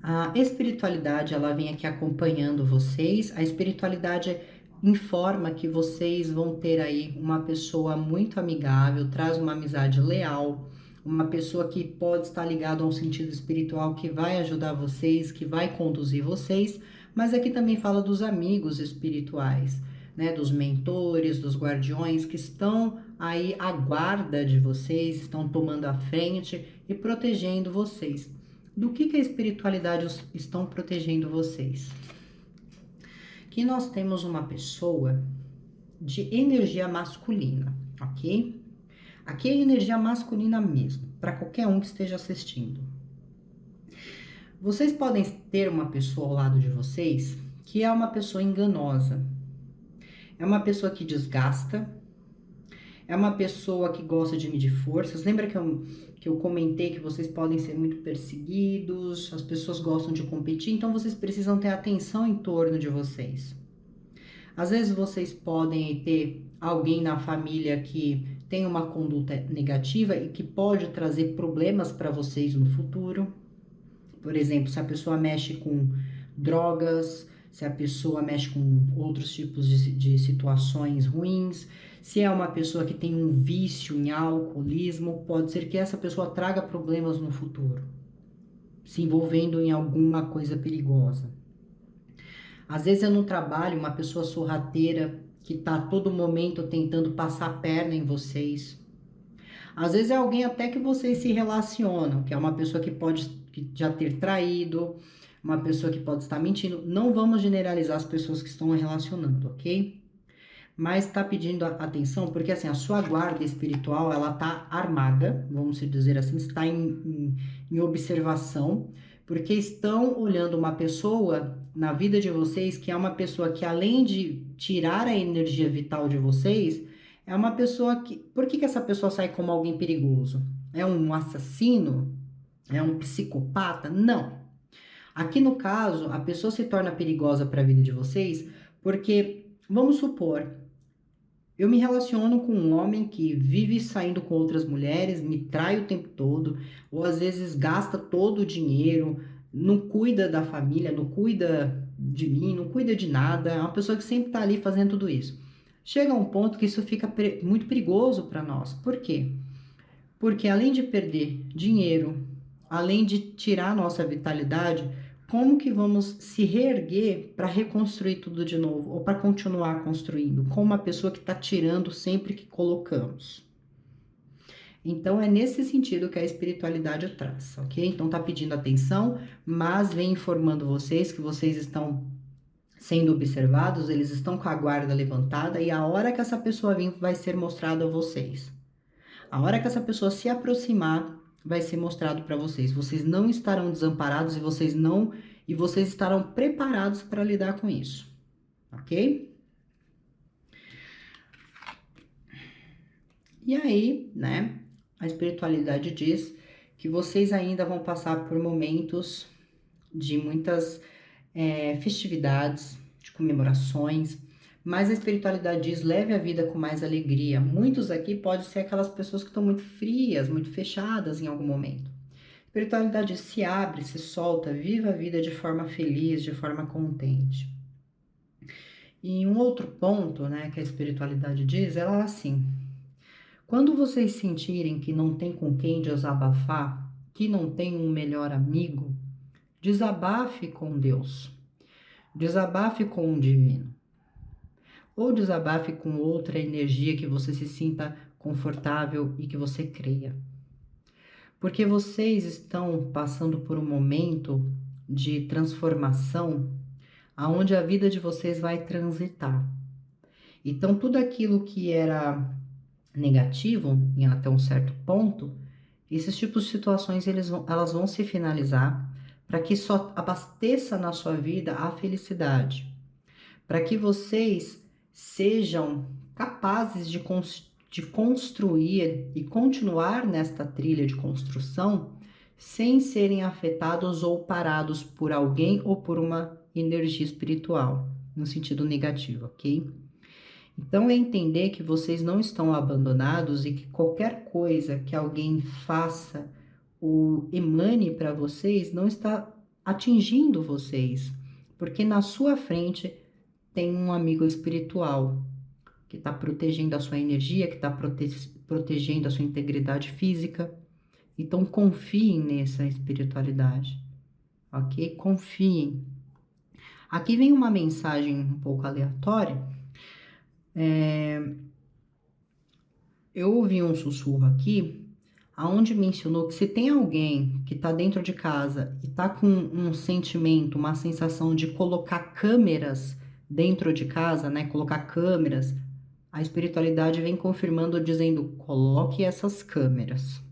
A espiritualidade, ela vem aqui acompanhando vocês. A espiritualidade informa que vocês vão ter aí uma pessoa muito amigável, traz uma amizade leal, uma pessoa que pode estar ligada a um sentido espiritual que vai ajudar vocês, que vai conduzir vocês, mas aqui também fala dos amigos espirituais, né, dos mentores, dos guardiões que estão aí à guarda de vocês, estão tomando a frente e protegendo vocês. Do que a espiritualidade estão protegendo vocês? Aqui nós temos uma pessoa de energia masculina, ok? Aqui é energia masculina mesmo, para qualquer um que esteja assistindo. Vocês podem ter uma pessoa ao lado de vocês que é uma pessoa enganosa, é uma pessoa que desgasta, é uma pessoa que gosta de medir forças. Lembra que eu comentei que vocês podem ser muito perseguidos, as pessoas gostam de competir, então vocês precisam ter atenção em torno de vocês. Às vezes vocês podem ter alguém na família que tem uma conduta negativa e que pode trazer problemas para vocês no futuro. Por exemplo, se a pessoa mexe com drogas, se a pessoa mexe com outros tipos de situações ruins, se é uma pessoa que tem um vício em alcoolismo, pode ser que essa pessoa traga problemas no futuro, se envolvendo em alguma coisa perigosa. Às vezes é no trabalho uma pessoa sorrateira que está a todo momento tentando passar a perna em vocês. Às vezes é alguém até que vocês se relacionam, que é uma pessoa que pode já ter traído, uma pessoa que pode estar mentindo. Não vamos generalizar as pessoas que estão relacionando, ok? Mas está pedindo atenção porque assim, a sua guarda espiritual, ela está armada, vamos dizer assim, está em observação, porque estão olhando uma pessoa na vida de vocês que é uma pessoa que, além de tirar a energia vital de vocês, é uma pessoa que... Por que essa pessoa sai como alguém perigoso? É um assassino? É um psicopata? Não. Aqui no caso, a pessoa se torna perigosa para a vida de vocês porque, vamos supor, eu me relaciono com um homem que vive saindo com outras mulheres, me trai o tempo todo, ou às vezes gasta todo o dinheiro, não cuida da família, não cuida de mim, não cuida de nada, é uma pessoa que sempre está ali fazendo tudo isso. Chega a um ponto que isso fica muito perigoso para nós. Por quê? Porque além de perder dinheiro, além de tirar a nossa vitalidade, como que vamos se reerguer para reconstruir tudo de novo? Ou para continuar construindo? Com uma pessoa que está tirando sempre que colocamos. Então, é nesse sentido que a espiritualidade traz, ok? Então, tá pedindo atenção, mas vem informando vocês que vocês estão sendo observados, eles estão com a guarda levantada e a hora que essa pessoa vir vai ser mostrado a vocês. A hora que essa pessoa se aproximar, vai ser mostrado para vocês. Vocês não estarão desamparados e vocês estarão preparados para lidar com isso, ok? E aí, né, a espiritualidade diz que vocês ainda vão passar por momentos de muitas festividades, de comemorações, mas a espiritualidade diz, leve a vida com mais alegria. Muitos aqui podem ser aquelas pessoas que estão muito frias, muito fechadas em algum momento. A espiritualidade se abre, se solta, viva a vida de forma feliz, de forma contente. E um outro ponto, né, que a espiritualidade diz, ela é assim: quando vocês sentirem que não tem com quem desabafar, que não tem um melhor amigo, desabafe com Deus, desabafe com o divino, ou desabafe com outra energia que você se sinta confortável e que você creia. Porque vocês estão passando por um momento de transformação aonde a vida de vocês vai transitar. Então, tudo aquilo que era negativo, em até um certo ponto, esses tipos de situações elas vão se finalizar para que só abasteça na sua vida a felicidade, para que vocês sejam capazes de construir e continuar nesta trilha de construção sem serem afetados ou parados por alguém ou por uma energia espiritual, no sentido negativo, ok? Então é entender que vocês não estão abandonados e que qualquer coisa que alguém faça ou emane para vocês não está atingindo vocês, porque na sua frente tem um amigo espiritual que está protegendo a sua energia, que está protegendo a sua integridade física. Então confiem nessa espiritualidade, ok? Confiem. Aqui vem uma mensagem um pouco aleatória. Eu ouvi um sussurro aqui, aonde mencionou que se tem alguém que está dentro de casa e está com um sentimento, uma sensação de colocar câmeras dentro de casa, né? Colocar câmeras, a espiritualidade vem confirmando, dizendo, coloque essas câmeras,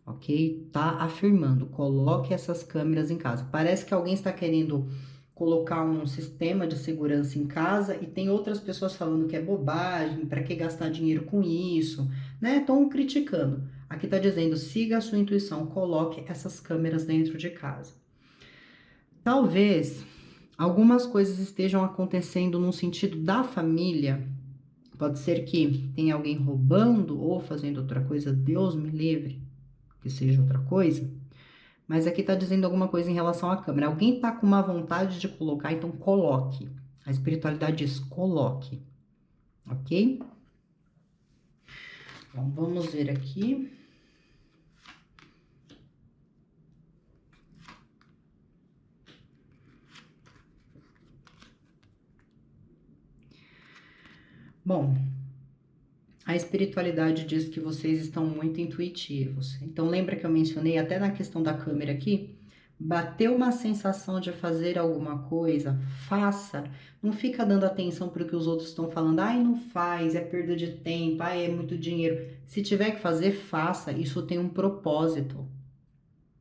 ok? Tá afirmando, coloque essas câmeras em casa. Parece que alguém está querendo colocar um sistema de segurança em casa e tem outras pessoas falando que é bobagem, para que gastar dinheiro com isso, né? Estão criticando. Aqui está dizendo, siga a sua intuição, coloque essas câmeras dentro de casa. Talvez algumas coisas estejam acontecendo no sentido da família. Pode ser que tenha alguém roubando ou fazendo outra coisa, Deus me livre, que seja outra coisa. Mas aqui tá dizendo alguma coisa em relação à câmera. Alguém tá com uma vontade de colocar, então coloque. A espiritualidade diz coloque, ok? Então, vamos ver aqui. Bom, a espiritualidade diz que vocês estão muito intuitivos. Então, lembra que eu mencionei até na questão da câmera aqui? Bateu uma sensação de fazer alguma coisa, faça. Não fica dando atenção para o que os outros estão falando. Ai, não faz, é perda de tempo, ai, é muito dinheiro. Se tiver que fazer, faça. Isso tem um propósito,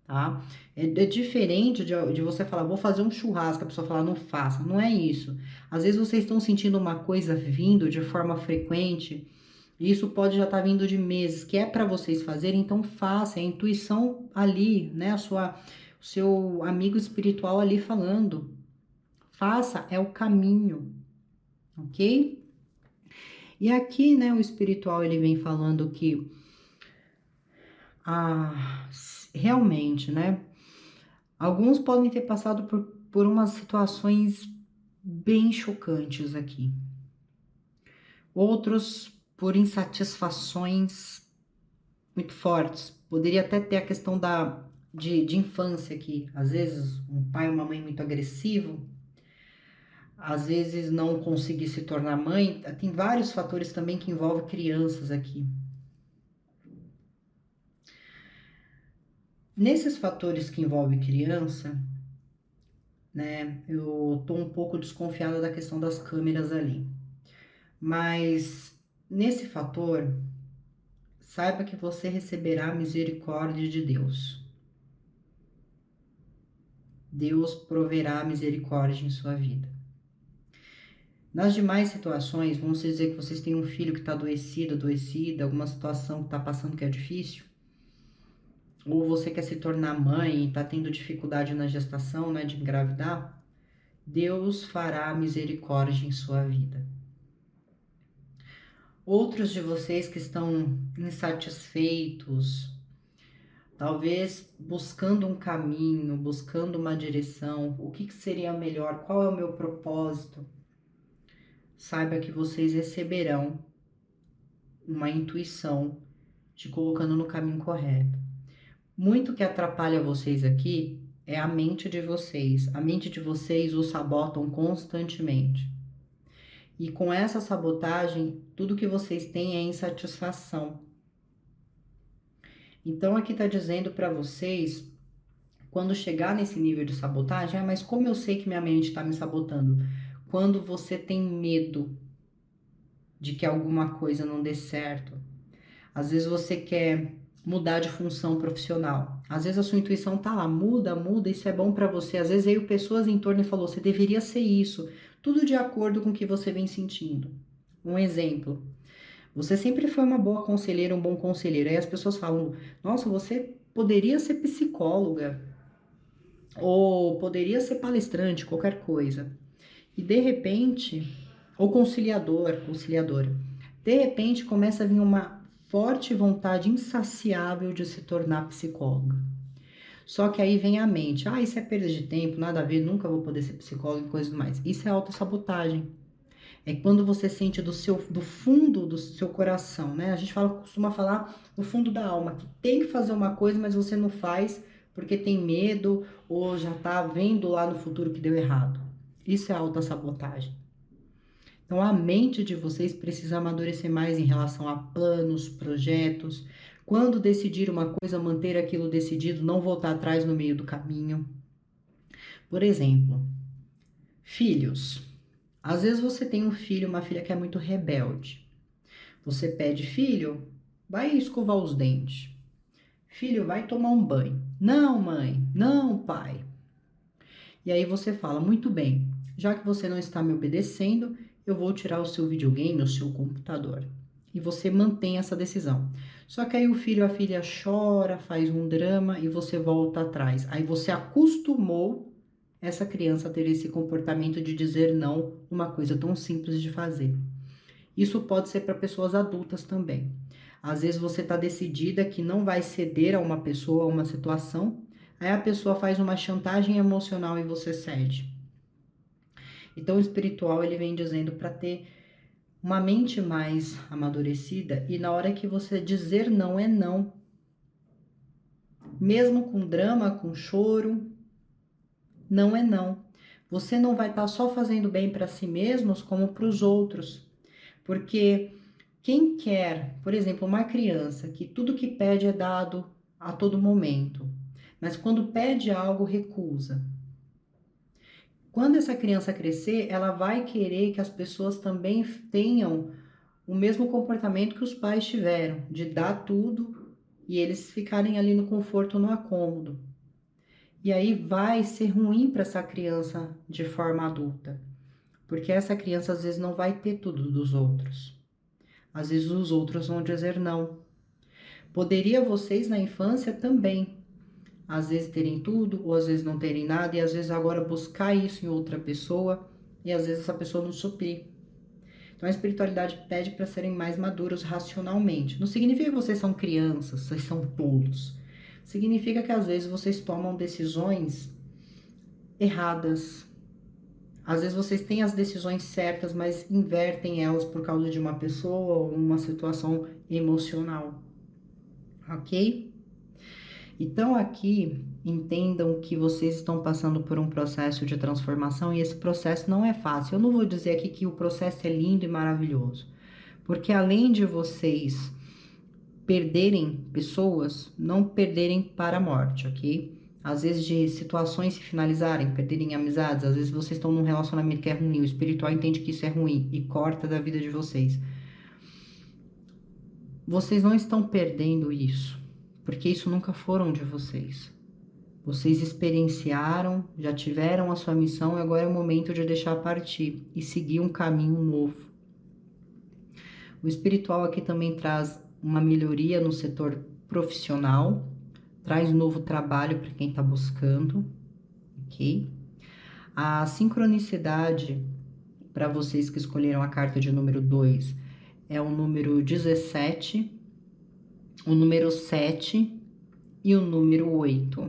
tá? É diferente de você falar, vou fazer um churrasco, a pessoa falar, não faça. Não é isso. Às vezes vocês estão sentindo uma coisa vindo de forma frequente, e isso pode já estar vindo de meses, que é para vocês fazerem, então faça. É a intuição ali, né? O seu amigo espiritual ali falando. Faça, é o caminho, ok? E aqui, né, o espiritual ele vem falando que realmente, né? Alguns podem ter passado por umas situações bem chocantes aqui. Outros por insatisfações muito fortes. Poderia até ter a questão de infância aqui. Às vezes, um pai ou uma mãe muito agressivo. Às vezes, não conseguir se tornar mãe. Tem vários fatores também que envolvem crianças aqui. Nesses fatores que envolvem criança, né? Eu tô um pouco desconfiada da questão das câmeras ali. Mas nesse fator, saiba que você receberá a misericórdia de Deus. Deus proverá a misericórdia em sua vida. Nas demais situações, vamos dizer que vocês têm um filho que está adoecido, adoecida, alguma situação que está passando que é difícil, ou você quer se tornar mãe e está tendo dificuldade na gestação, né, de engravidar, Deus fará misericórdia em sua vida. Outros de vocês que estão insatisfeitos, talvez buscando um caminho, buscando uma direção, o que seria melhor, qual é o meu propósito? Saiba que vocês receberão uma intuição te colocando no caminho correto. Muito que atrapalha vocês aqui é a mente de vocês. A mente de vocês os sabotam constantemente. E com essa sabotagem, tudo que vocês têm é insatisfação. Então aqui está dizendo para vocês, quando chegar nesse nível de sabotagem, mas como eu sei que minha mente está me sabotando? Quando você tem medo de que alguma coisa não dê certo. Às vezes você quer mudar de função profissional. Às vezes a sua intuição tá lá, muda, isso é bom para você. Às vezes veio pessoas em torno e falou, você deveria ser isso. Tudo de acordo com o que você vem sentindo. Um exemplo, você sempre foi uma boa conselheira, um bom conselheiro. Aí as pessoas falam, nossa, você poderia ser psicóloga, ou poderia ser palestrante, qualquer coisa. E de repente, ou conciliador, conciliadora. De repente começa a vir uma forte vontade insaciável de se tornar psicóloga. Só que aí vem a mente, isso é perda de tempo, nada a ver, nunca vou poder ser psicóloga e coisas mais. Isso é autossabotagem. É quando você sente do fundo do seu coração, né? A gente costuma falar do fundo da alma, que tem que fazer uma coisa, mas você não faz porque tem medo ou já tá vendo lá no futuro que deu errado. Isso é autossabotagem. Então, a mente de vocês precisa amadurecer mais em relação a planos, projetos. Quando decidir uma coisa, manter aquilo decidido, não voltar atrás no meio do caminho. Por exemplo, filhos. Às vezes você tem um filho, uma filha que é muito rebelde. Você pede, filho, vai escovar os dentes. Filho, vai tomar um banho. Não, mãe. Não, pai. E aí você fala, muito bem, já que você não está me obedecendo, eu vou tirar o seu videogame, o seu computador. E você mantém essa decisão. Só que aí o filho, a filha chora, faz um drama e você volta atrás. Aí você acostumou essa criança a ter esse comportamento de dizer não, uma coisa tão simples de fazer. Isso pode ser para pessoas adultas também. Às vezes você está decidida que não vai ceder a uma pessoa, a uma situação, aí a pessoa faz uma chantagem emocional e você cede. Então o espiritual ele vem dizendo para ter uma mente mais amadurecida e na hora que você dizer não é não. Mesmo com drama, com choro, não é não. Você não vai estar só fazendo bem para si mesmos como para os outros. Porque quem quer, por exemplo, uma criança que tudo que pede é dado a todo momento, mas quando pede algo recusa. Quando essa criança crescer, ela vai querer que as pessoas também tenham o mesmo comportamento que os pais tiveram, de dar tudo e eles ficarem ali no conforto, no acômodo. E aí vai ser ruim para essa criança de forma adulta, porque essa criança às vezes não vai ter tudo dos outros. Às vezes os outros vão dizer não. Poderia vocês na infância também, às vezes terem tudo, ou às vezes não terem nada, e às vezes agora buscar isso em outra pessoa, e às vezes essa pessoa não suprir. Então a espiritualidade pede para serem mais maduros racionalmente. Não significa que vocês são crianças, vocês são tolos. Significa que às vezes vocês tomam decisões erradas. Às vezes vocês têm as decisões certas, mas invertem elas por causa de uma pessoa ou uma situação emocional. Ok? Então aqui entendam que vocês estão passando por um processo de transformação e esse processo não é fácil. Eu não vou dizer aqui que o processo é lindo e maravilhoso, porque além de vocês perderem pessoas, não perderem para a morte, ok? às vezes de situações se finalizarem, perderem amizades, às vezes vocês estão num relacionamento que é ruim, o espiritual entende que isso é ruim e corta da vida de vocês. Vocês não estão perdendo isso, porque isso nunca foram de vocês. Vocês experienciaram, já tiveram a sua missão e agora é o momento de deixar partir e seguir um caminho novo. O espiritual aqui também traz uma melhoria no setor profissional, traz novo trabalho para quem está buscando, ok? A sincronicidade para vocês que escolheram a carta de número 2 é o número 17, o número 7 e o número 8.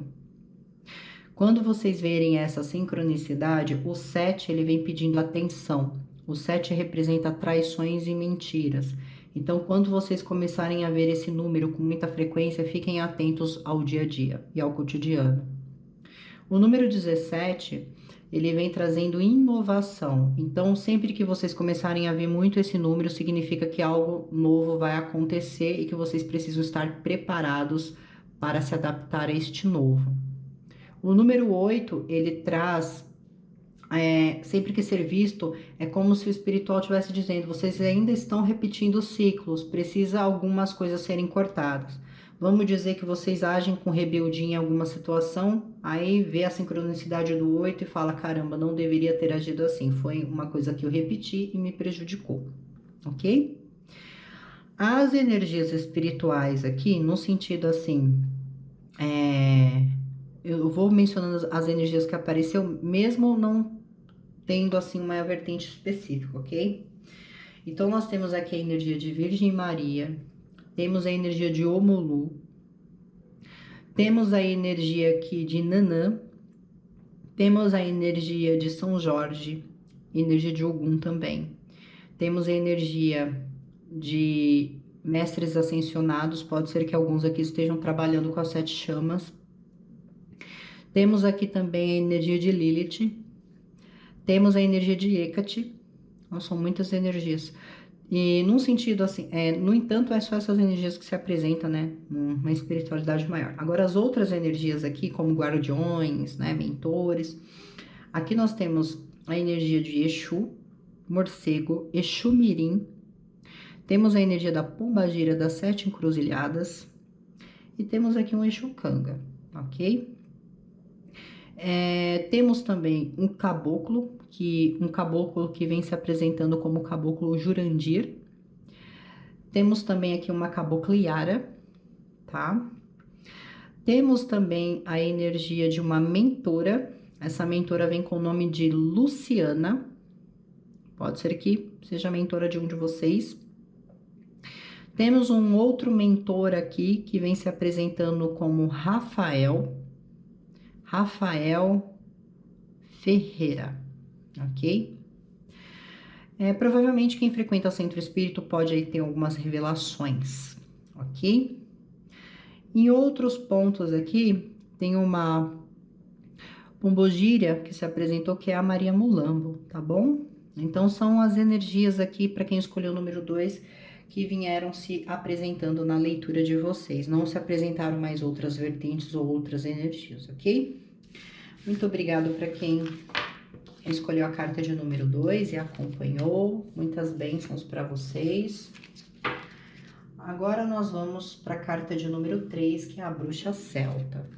Quando vocês verem essa sincronicidade, o 7 ele vem pedindo atenção. O 7 representa traições e mentiras. Então, quando vocês começarem a ver esse número com muita frequência, fiquem atentos ao dia a dia e ao cotidiano. O número 17, ele vem trazendo inovação. Então, sempre que vocês começarem a ver muito esse número, significa que algo novo vai acontecer e que vocês precisam estar preparados para se adaptar a este novo. O número 8, ele traz, sempre que ser visto, é como se o espiritual estivesse dizendo, vocês ainda estão repetindo ciclos, precisa algumas coisas serem cortadas. Vamos dizer que vocês agem com rebeldia em alguma situação, aí vê a sincronicidade do 8 e fala, caramba, não deveria ter agido assim, foi uma coisa que eu repeti e me prejudicou, ok? As energias espirituais aqui, no sentido assim, eu vou mencionando as energias que apareceu, mesmo não tendo assim uma vertente específica, ok? Então, nós temos aqui a energia de Virgem Maria, temos a energia de Omulu, temos a energia aqui de Nanã, temos a energia de São Jorge, energia de Ogum também. Temos a energia de mestres ascensionados, pode ser que alguns aqui estejam trabalhando com as 7 chamas. Temos aqui também a energia de Lilith, temos a energia de Hecate, são muitas energias. E num sentido assim, no entanto, é só essas energias que se apresentam, né, uma espiritualidade maior. Agora, as outras energias aqui, como guardiões, né, mentores, aqui nós temos a energia de Exu, morcego, Exu Mirim, temos a energia da pombagira das 7 encruzilhadas e temos aqui um Exu Canga, ok? Temos também um caboclo que vem se apresentando como caboclo Jurandir. Temos também aqui uma cabocla Yara, tá? Temos também a energia de uma mentora. Essa mentora vem com o nome de Luciana. Pode ser que seja a mentora de um de vocês. Temos um outro mentor aqui que vem se apresentando como Rafael Ferreira, ok? Provavelmente quem frequenta o Centro Espírito pode aí ter algumas revelações, ok? Em outros pontos aqui, tem uma pombogira que se apresentou, que é a Maria Mulambo, tá bom? Então, são as energias aqui, para quem escolheu o número 2, que vieram se apresentando na leitura de vocês. Não se apresentaram mais outras vertentes ou outras energias, ok? Muito obrigado para quem escolheu a carta de número 2 e acompanhou. Muitas bênçãos para vocês. Agora nós vamos para a carta de número 3, que é a bruxa celta.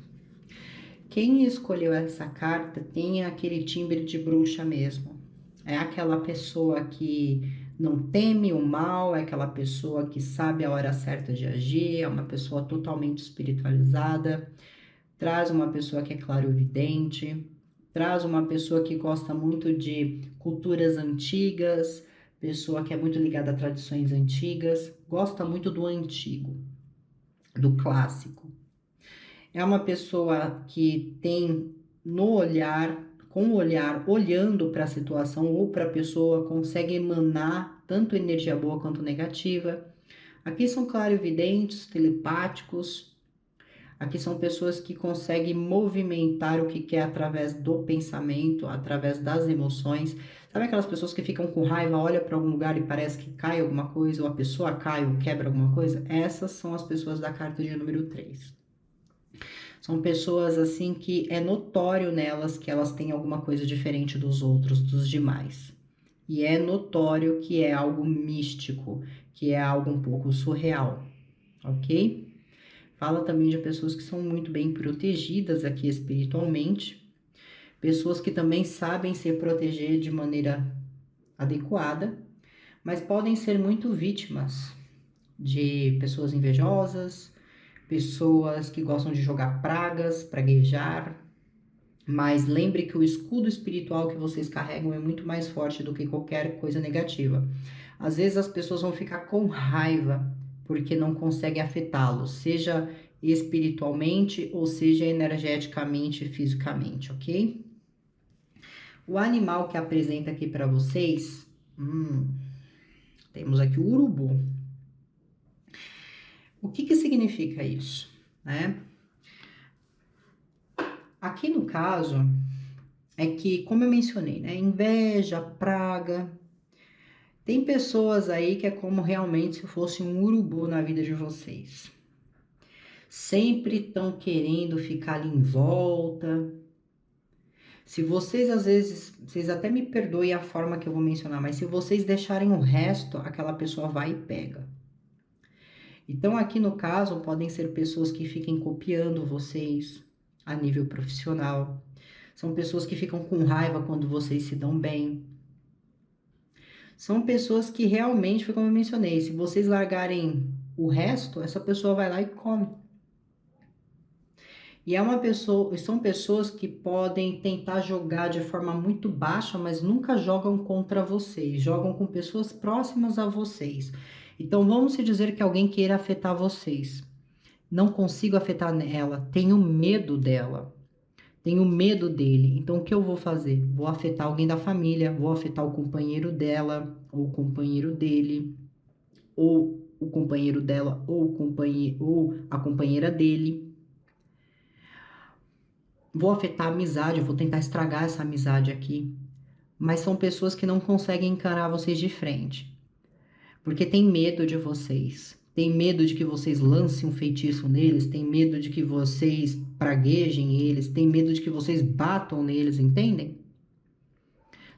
Quem escolheu essa carta tem aquele timbre de bruxa mesmo. É aquela pessoa que não teme o mal, é aquela pessoa que sabe a hora certa de agir, é uma pessoa totalmente espiritualizada, traz uma pessoa que é clarividente, traz uma pessoa que gosta muito de culturas antigas, pessoa que é muito ligada a tradições antigas, gosta muito do antigo, do clássico. É uma pessoa que tem no olhar, com o olhar, olhando para a situação ou para a pessoa, consegue emanar tanto energia boa quanto negativa. Aqui são clarividentes, telepáticos. Aqui são pessoas que conseguem movimentar o que quer através do pensamento, através das emoções. Sabe aquelas pessoas que ficam com raiva, olha para algum lugar e parece que cai alguma coisa, ou a pessoa cai ou quebra alguma coisa? Essas são as pessoas da carta de número 3. São pessoas assim que é notório nelas que elas têm alguma coisa diferente dos outros, dos demais. E é notório que é algo místico, que é algo um pouco surreal, ok? Fala também de pessoas que são muito bem protegidas aqui espiritualmente, pessoas que também sabem se proteger de maneira adequada, mas podem ser muito vítimas de pessoas invejosas, pessoas que gostam de jogar pragas, praguejar. Mas lembre que o escudo espiritual que vocês carregam é muito mais forte do que qualquer coisa negativa. Às vezes as pessoas vão ficar com raiva porque não conseguem afetá-los, seja espiritualmente ou seja energeticamente e fisicamente, ok? O animal que apresenta aqui para vocês, temos aqui o urubu. O que significa isso, né? Aqui no caso, é que, como eu mencionei, né? Inveja, praga. Tem pessoas aí que é como realmente se fosse um urubu na vida de vocês. Sempre estão querendo ficar ali em volta. Se vocês, às vezes, vocês até me perdoem a forma que eu vou mencionar, mas se vocês deixarem o resto, aquela pessoa vai e pega. Então, aqui no caso, podem ser pessoas que fiquem copiando vocês a nível profissional. São pessoas que ficam com raiva quando vocês se dão bem. São pessoas que realmente, foi como eu mencionei, se vocês largarem o resto, essa pessoa vai lá e come. E são pessoas que podem tentar jogar de forma muito baixa, mas nunca jogam contra vocês, jogam com pessoas próximas a vocês. Então vamos se dizer que alguém queira afetar vocês. Não consigo afetar ela, tenho medo dela. Tenho medo dele. Então o que eu vou fazer? Vou afetar alguém da família, vou afetar o companheiro dela, ou o companheiro dele, ou o companheiro dela, ou a companheira dele. Vou afetar a amizade, vou tentar estragar essa amizade aqui. Mas são pessoas que não conseguem encarar vocês de frente. Porque tem medo de vocês. Tem medo de que vocês lancem um feitiço neles, tem medo de que vocês praguejem eles, tem medo de que vocês batam neles, entendem?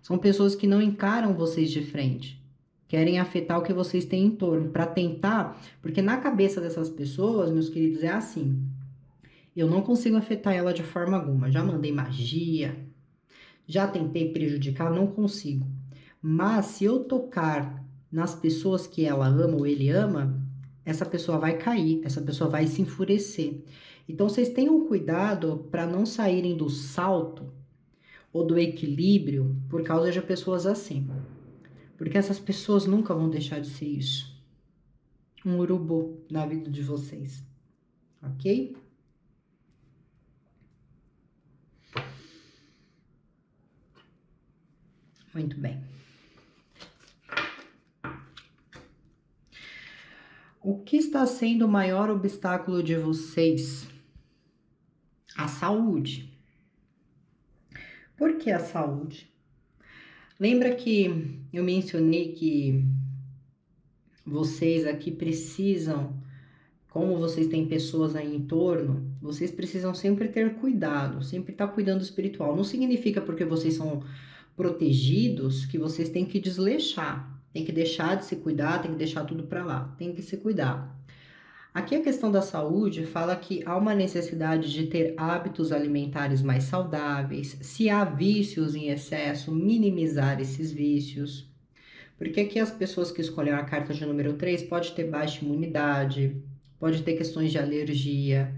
São pessoas que não encaram vocês de frente. Querem afetar o que vocês têm em torno, para tentar, porque na cabeça dessas pessoas, meus queridos, é assim: eu não consigo afetar ela de forma alguma. Já mandei magia, já tentei prejudicar, não consigo. Mas se eu tocar nas pessoas que ela ama ou ele ama, essa pessoa vai cair, essa pessoa vai se enfurecer. Então vocês tenham cuidado para não saírem do salto ou do equilíbrio por causa de pessoas assim. Porque essas pessoas nunca vão deixar de ser isso. Um urubu na vida de vocês. Ok? Muito bem. O que está sendo o maior obstáculo de vocês? A saúde. Por que a saúde? Lembra que eu mencionei que vocês aqui precisam, como vocês têm pessoas aí em torno, vocês precisam sempre ter cuidado, sempre estar cuidando do espiritual. Não significa porque vocês são protegidos que vocês têm que desleixar, tem que deixar de se cuidar, tem que deixar tudo para lá, tem que se cuidar. Aqui a questão da saúde fala que há uma necessidade de ter hábitos alimentares mais saudáveis, se há vícios em excesso, minimizar esses vícios. Porque aqui as pessoas que escolheram a carta de número 3 pode ter baixa imunidade, pode ter questões de alergia.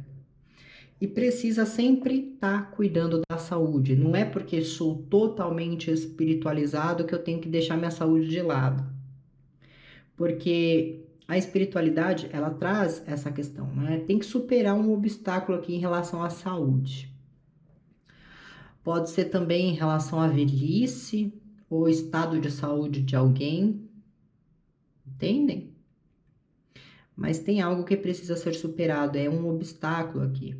E precisa sempre estar cuidando da saúde. Não é porque sou totalmente espiritualizado que eu tenho que deixar minha saúde de lado. Porque a espiritualidade, ela traz essa questão, né? Tem que superar um obstáculo aqui em relação à saúde. Pode ser também em relação à velhice ou estado de saúde de alguém. Entendem? Mas tem algo que precisa ser superado, é um obstáculo aqui.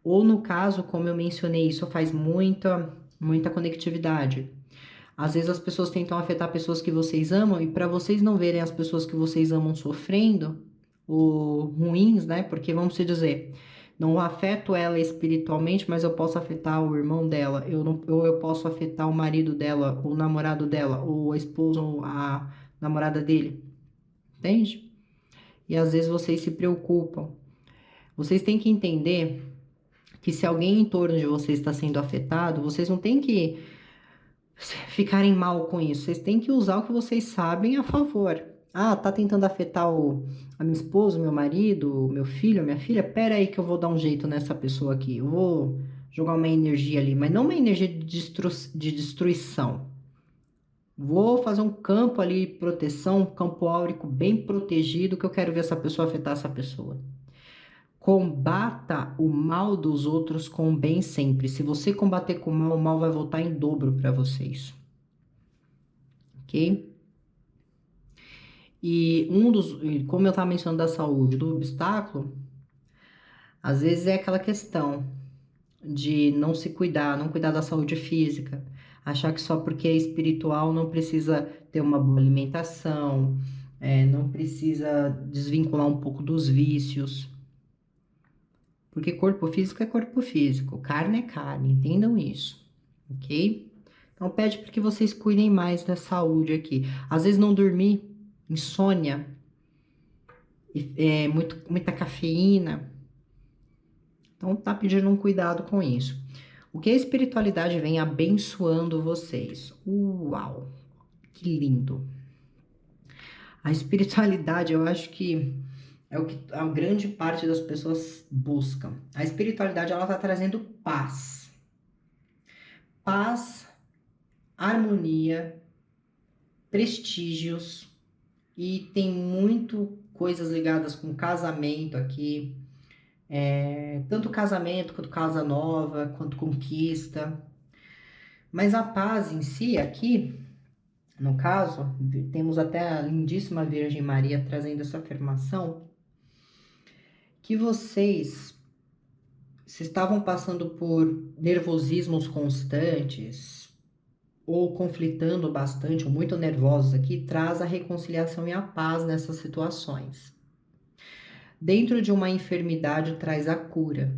Ou no caso, como eu mencionei, isso faz muita conectividade. Às vezes as pessoas tentam afetar pessoas que vocês amam e para vocês não verem as pessoas que vocês amam sofrendo ou ruins, né? Porque vamos se dizer, Não afeto ela espiritualmente, mas eu posso afetar o irmão dela. Eu não, ou eu posso afetar o marido dela, o namorado dela, ou a esposa, ou a namorada dele. Entende? E às vezes vocês se preocupam. Vocês têm que entender que se alguém em torno de vocês está sendo afetado, vocês não têm que ficarem mal com isso. Vocês têm que usar o que vocês sabem a favor. Ah, tá tentando afetar a minha esposa, o meu marido, o meu filho, a minha filha? Pera aí que eu vou dar um jeito nessa pessoa aqui. Eu vou jogar uma energia ali, mas não uma energia de destruição. Vou fazer um campo ali, proteção, um campo áurico bem protegido, que eu quero ver essa pessoa afetar essa pessoa. Combata o mal dos outros com o bem sempre. Se você combater com o mal vai voltar em dobro para vocês. Ok? E como eu estava mencionando da saúde, do obstáculo, às vezes é aquela questão de não se cuidar, não cuidar da saúde física, achar que só porque é espiritual não precisa ter uma boa alimentação, não precisa desvincular um pouco dos vícios, porque corpo físico é corpo físico, carne é carne, entendam isso, ok? Então pede para que vocês cuidem mais da saúde aqui. Às vezes não dormir, insônia, muita cafeína. Então tá pedindo um cuidado com isso. O que a espiritualidade vem abençoando vocês? Uau, que lindo. A espiritualidade, eu acho que é o que a grande parte das pessoas buscam. A espiritualidade, ela tá trazendo paz. Paz, harmonia, prestígios e tem muito coisas ligadas com casamento aqui. Tanto casamento, quanto casa nova, quanto conquista. Mas a paz em si, aqui, no caso, temos até a lindíssima Virgem Maria trazendo essa afirmação, que vocês, se estavam passando por nervosismos constantes, ou conflitando bastante, ou muito nervosos aqui, traz a reconciliação e a paz nessas situações. Dentro de uma enfermidade, traz a cura.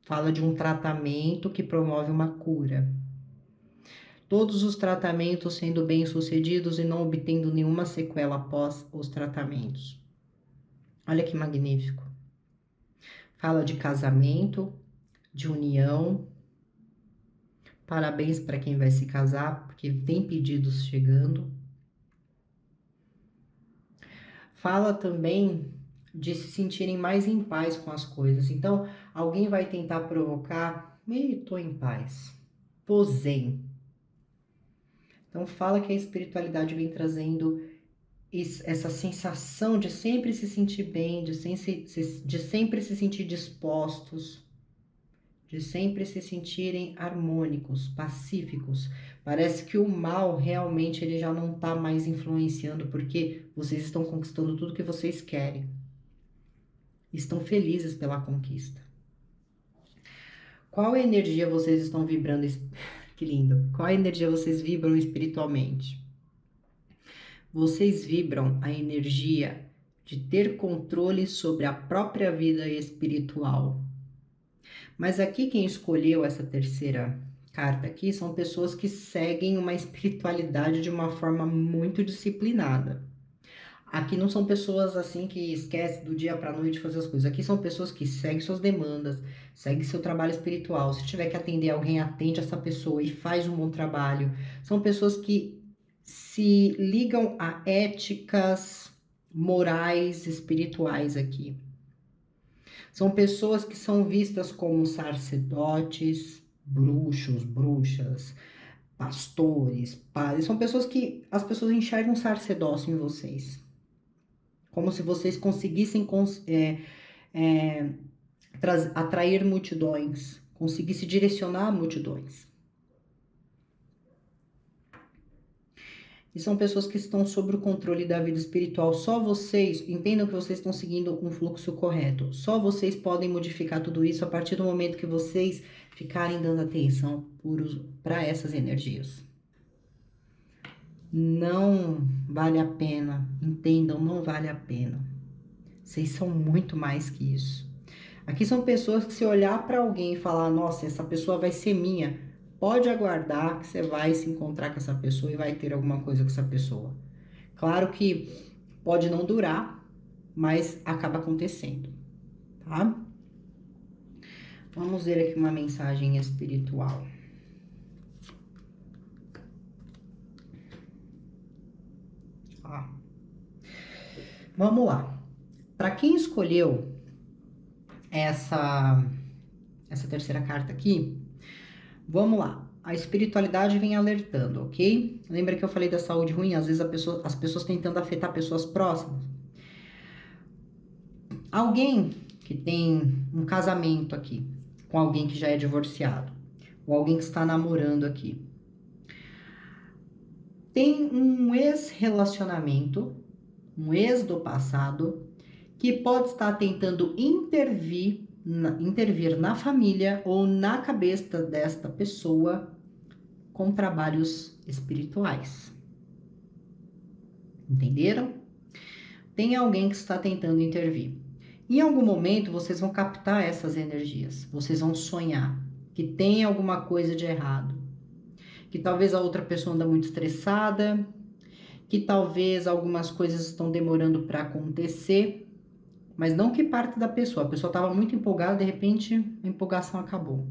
Fala de um tratamento que promove uma cura. Todos os tratamentos sendo bem-sucedidos e não obtendo nenhuma sequela após os tratamentos. Olha que magnífico. Fala de casamento, de união. Parabéns para quem vai se casar, porque tem pedidos chegando. Fala também de se sentirem mais em paz com as coisas. Então, alguém vai tentar provocar, tô em paz, tô zen. Então, fala que a espiritualidade vem trazendo essa sensação de sempre se sentir bem, de sempre se sentir dispostos, de sempre se sentirem harmônicos, pacíficos. Parece que o mal realmente ele já não está mais influenciando, porque vocês estão conquistando tudo que vocês querem. Estão felizes pela conquista. Qual energia vocês estão vibrando? Que lindo! Qual energia vocês vibram espiritualmente? Vocês vibram a energia de ter controle sobre a própria vida espiritual. Mas aqui quem escolheu essa terceira carta aqui são pessoas que seguem uma espiritualidade de uma forma muito disciplinada. Aqui não são pessoas assim que esquecem do dia para a noite fazer as coisas. Aqui são pessoas que seguem suas demandas, seguem seu trabalho espiritual. Se tiver que atender alguém, atende essa pessoa e faz um bom trabalho. São pessoas que se ligam a éticas morais espirituais aqui. São pessoas que são vistas como sacerdotes, bruxos, bruxas, pastores, padres. São pessoas que as pessoas enxergam sacerdócio em vocês. Como se vocês conseguissem atrair multidões, conseguissem direcionar multidões. E são pessoas que estão sob o controle da vida espiritual. Só vocês, entendam que vocês estão seguindo um fluxo correto. Só vocês podem modificar tudo isso a partir do momento que vocês ficarem dando atenção para essas energias. Não vale a pena, entendam, não vale a pena. Vocês são muito mais que isso. Aqui são pessoas que se olhar para alguém e falar, nossa, essa pessoa vai ser minha, pode aguardar que você vai se encontrar com essa pessoa e vai ter alguma coisa com essa pessoa. Claro que pode não durar, mas acaba acontecendo, tá? Vamos ver aqui uma mensagem espiritual. Ó. Vamos lá. Para quem escolheu essa terceira carta aqui, vamos lá. A espiritualidade vem alertando, ok? Lembra que eu falei da saúde ruim? Às vezes as pessoas tentando afetar pessoas próximas. Alguém que tem um casamento aqui, com alguém que já é divorciado, ou alguém que está namorando aqui, tem um ex-relacionamento, um ex do passado, que pode estar tentando intervir na família ou na cabeça desta pessoa com trabalhos espirituais. Entenderam? Tem alguém que está tentando intervir. Em algum momento vocês vão captar essas energias, vocês vão sonhar que tem alguma coisa de errado, que talvez a outra pessoa anda muito estressada, que talvez algumas coisas estão demorando para acontecer, mas não que parte da pessoa. A pessoa estava muito empolgada, de repente a empolgação acabou.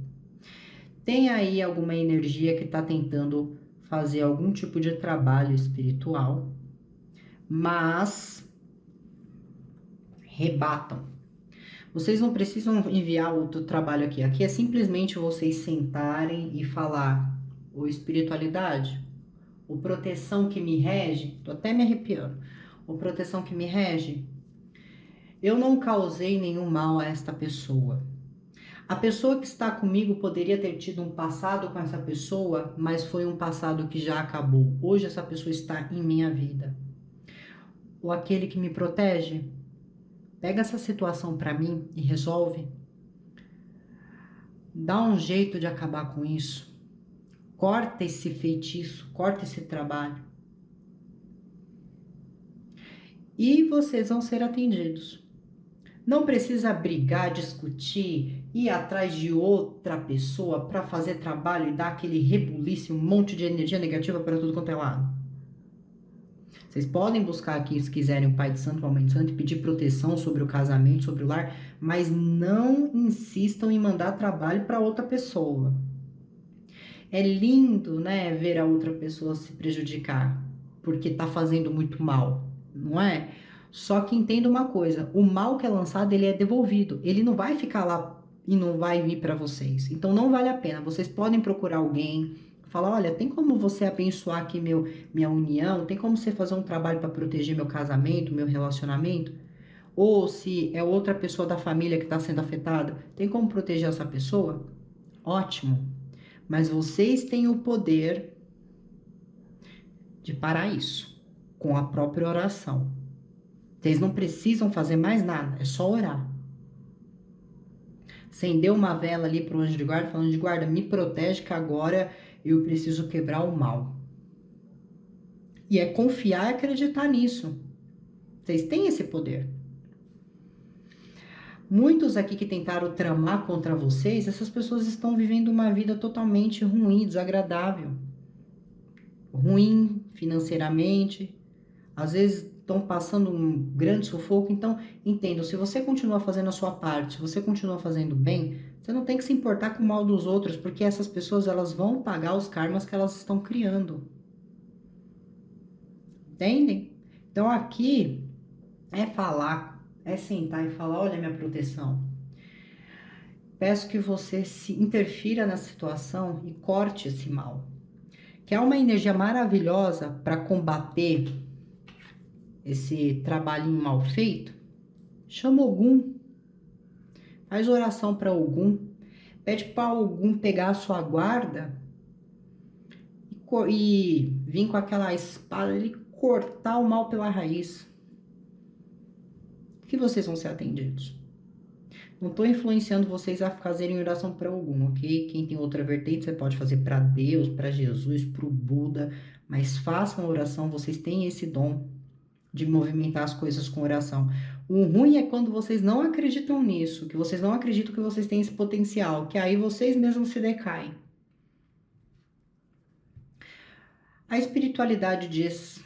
Tem aí alguma energia que está tentando fazer algum tipo de trabalho espiritual, mas rebatam. Vocês não precisam enviar outro trabalho aqui. Aqui é simplesmente vocês sentarem e falar: ô espiritualidade, ô proteção que me rege, tô até me arrepiando, ô proteção que me rege, eu não causei nenhum mal a esta pessoa. A pessoa que está comigo poderia ter tido um passado com essa pessoa, mas foi um passado que já acabou. Hoje essa pessoa está em minha vida. Ou aquele que me protege, pega essa situação para mim e resolve. Dá um jeito de acabar com isso. Corta esse feitiço, corta esse trabalho. E vocês vão ser atendidos. Não precisa brigar, discutir, ir atrás de outra pessoa para fazer trabalho e dar aquele rebuliço, um monte de energia negativa para tudo quanto é lado. Vocês podem buscar aqui, se quiserem, o Pai de Santo, o Mãe de Santo, e pedir proteção sobre o casamento, sobre o lar, mas não insistam em mandar trabalho para outra pessoa. É lindo, né, ver a outra pessoa se prejudicar, porque tá fazendo muito mal, não é? Só que entenda uma coisa, o mal que é lançado, ele é devolvido. Ele não vai ficar lá e não vai vir para vocês. Então não vale a pena. Vocês podem procurar alguém, falar, olha, tem como você abençoar aqui minha união? Tem como você fazer um trabalho para proteger meu casamento, meu relacionamento? Ou se é outra pessoa da família que está sendo afetada, tem como proteger essa pessoa? Ótimo. Mas vocês têm o poder de parar isso com a própria oração. Vocês não precisam fazer mais nada, é só orar. Acender uma vela ali para o anjo de guarda, falando de guarda, me protege que agora eu preciso quebrar o mal. E é confiar e acreditar nisso. Vocês têm esse poder. Muitos aqui que tentaram tramar contra vocês, essas pessoas estão vivendo uma vida totalmente ruim, desagradável. Ruim financeiramente, às vezes estão passando um grande sufoco. Então, entendam, se você continua fazendo a sua parte, se você continua fazendo bem, você não tem que se importar com o mal dos outros, porque essas pessoas, elas vão pagar os karmas que elas estão criando. Entendem? Então, aqui é falar, é sentar e falar, olha minha proteção. Peço que você se interfira na situação e corte esse mal. Que é uma energia maravilhosa para combater esse trabalhinho mal feito. Chama Ogum, faz oração para Ogum, pede para Ogum pegar a sua guarda e vir com aquela espada e cortar o mal pela raiz. Que vocês vão ser atendidos. Não estou influenciando vocês a fazerem oração para Ogum, ok? Quem tem outra vertente, você pode fazer para Deus, para Jesus, para o Buda, mas façam a oração, vocês têm esse dom de movimentar as coisas com oração. O ruim é quando vocês não acreditam nisso, que vocês não acreditam que vocês têm esse potencial, que aí vocês mesmos se decaem. A espiritualidade diz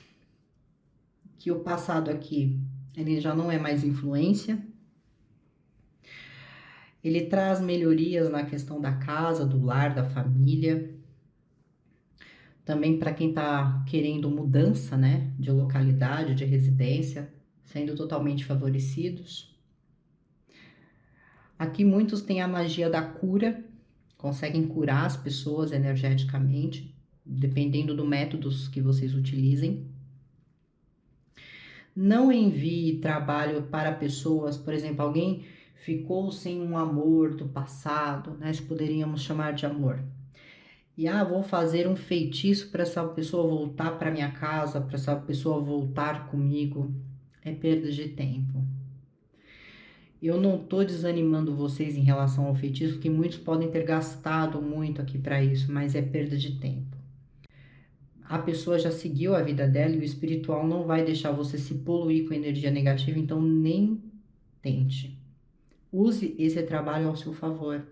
que o passado aqui, ele já não é mais influência. Ele traz melhorias na questão da casa, do lar, da família. Também para quem está querendo mudança, né, de localidade, de residência, sendo totalmente favorecidos. Aqui muitos têm a magia da cura, conseguem curar as pessoas energeticamente, dependendo do métodos que vocês utilizem. Não envie trabalho para pessoas, por exemplo, alguém ficou sem um amor do passado, né, se poderíamos chamar de amor. E vou fazer um feitiço para essa pessoa voltar para minha casa, para essa pessoa voltar comigo. É perda de tempo. Eu não tô desanimando vocês em relação ao feitiço, porque muitos podem ter gastado muito aqui para isso, mas é perda de tempo. A pessoa já seguiu a vida dela e o espiritual não vai deixar você se poluir com energia negativa, então nem tente. Use esse trabalho ao seu favor,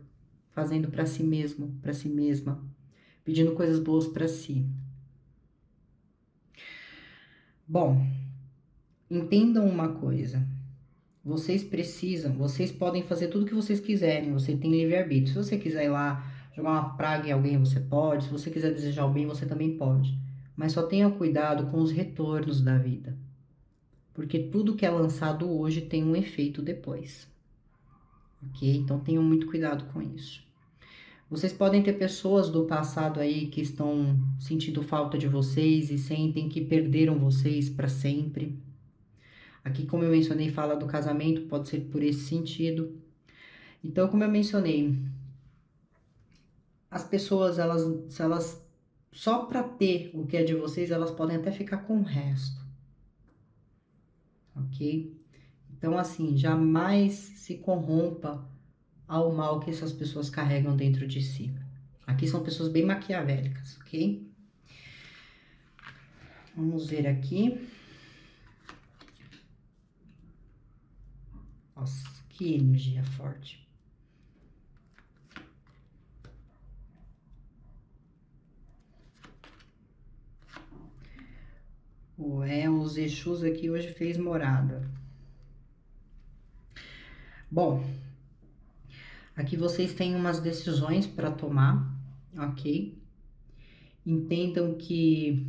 fazendo para si mesmo, para si mesma, pedindo coisas boas para si. Bom, entendam uma coisa. Vocês podem fazer tudo o que vocês quiserem, você tem livre-arbítrio. Se você quiser ir lá jogar uma praga em alguém, você pode. Se você quiser desejar o bem, você também pode. Mas só tenha cuidado com os retornos da vida. Porque tudo que é lançado hoje tem um efeito depois. Ok? Então tenham muito cuidado com isso. Vocês podem ter pessoas do passado aí que estão sentindo falta de vocês e sentem que perderam vocês para sempre. Aqui, como eu mencionei, fala do casamento, pode ser por esse sentido. Então, como eu mencionei, as pessoas, se elas só para ter o que é de vocês, elas podem até ficar com o resto. Ok? Então, assim, jamais se corrompa ao mal que essas pessoas carregam dentro de si. Aqui são pessoas bem maquiavélicas, ok? Vamos ver aqui. Nossa, que energia forte. Os Exus aqui hoje fez morada. Bom, aqui vocês têm umas decisões para tomar, ok? Entendam que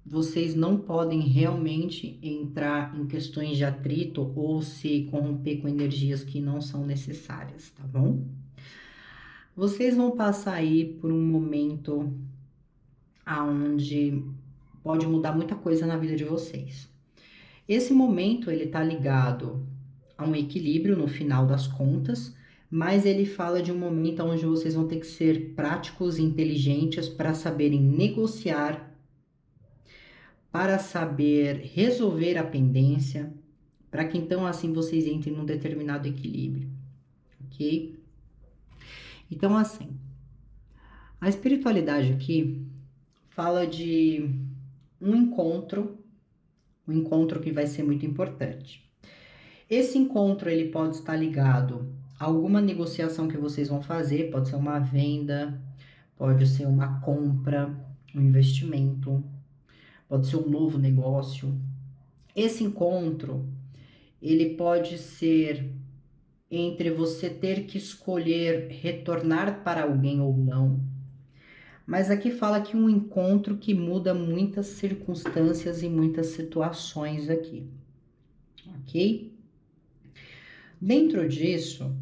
vocês não podem realmente entrar em questões de atrito ou se corromper com energias que não são necessárias, tá bom? Vocês vão passar aí por um momento aonde pode mudar muita coisa na vida de vocês. Esse momento ele tá ligado a um equilíbrio no final das contas, mas ele fala de um momento onde vocês vão ter que ser práticos e inteligentes para saberem negociar, para saber resolver a pendência, para que então assim vocês entrem num determinado equilíbrio, ok? Então assim, a espiritualidade aqui fala de um encontro que vai ser muito importante. Esse encontro ele pode estar ligado a alguma negociação que vocês vão fazer, pode ser uma venda, pode ser uma compra, um investimento, pode ser um novo negócio. Esse encontro, ele pode ser entre você ter que escolher retornar para alguém ou não. Mas aqui fala que um encontro que muda muitas circunstâncias e muitas situações aqui, ok? Dentro disso,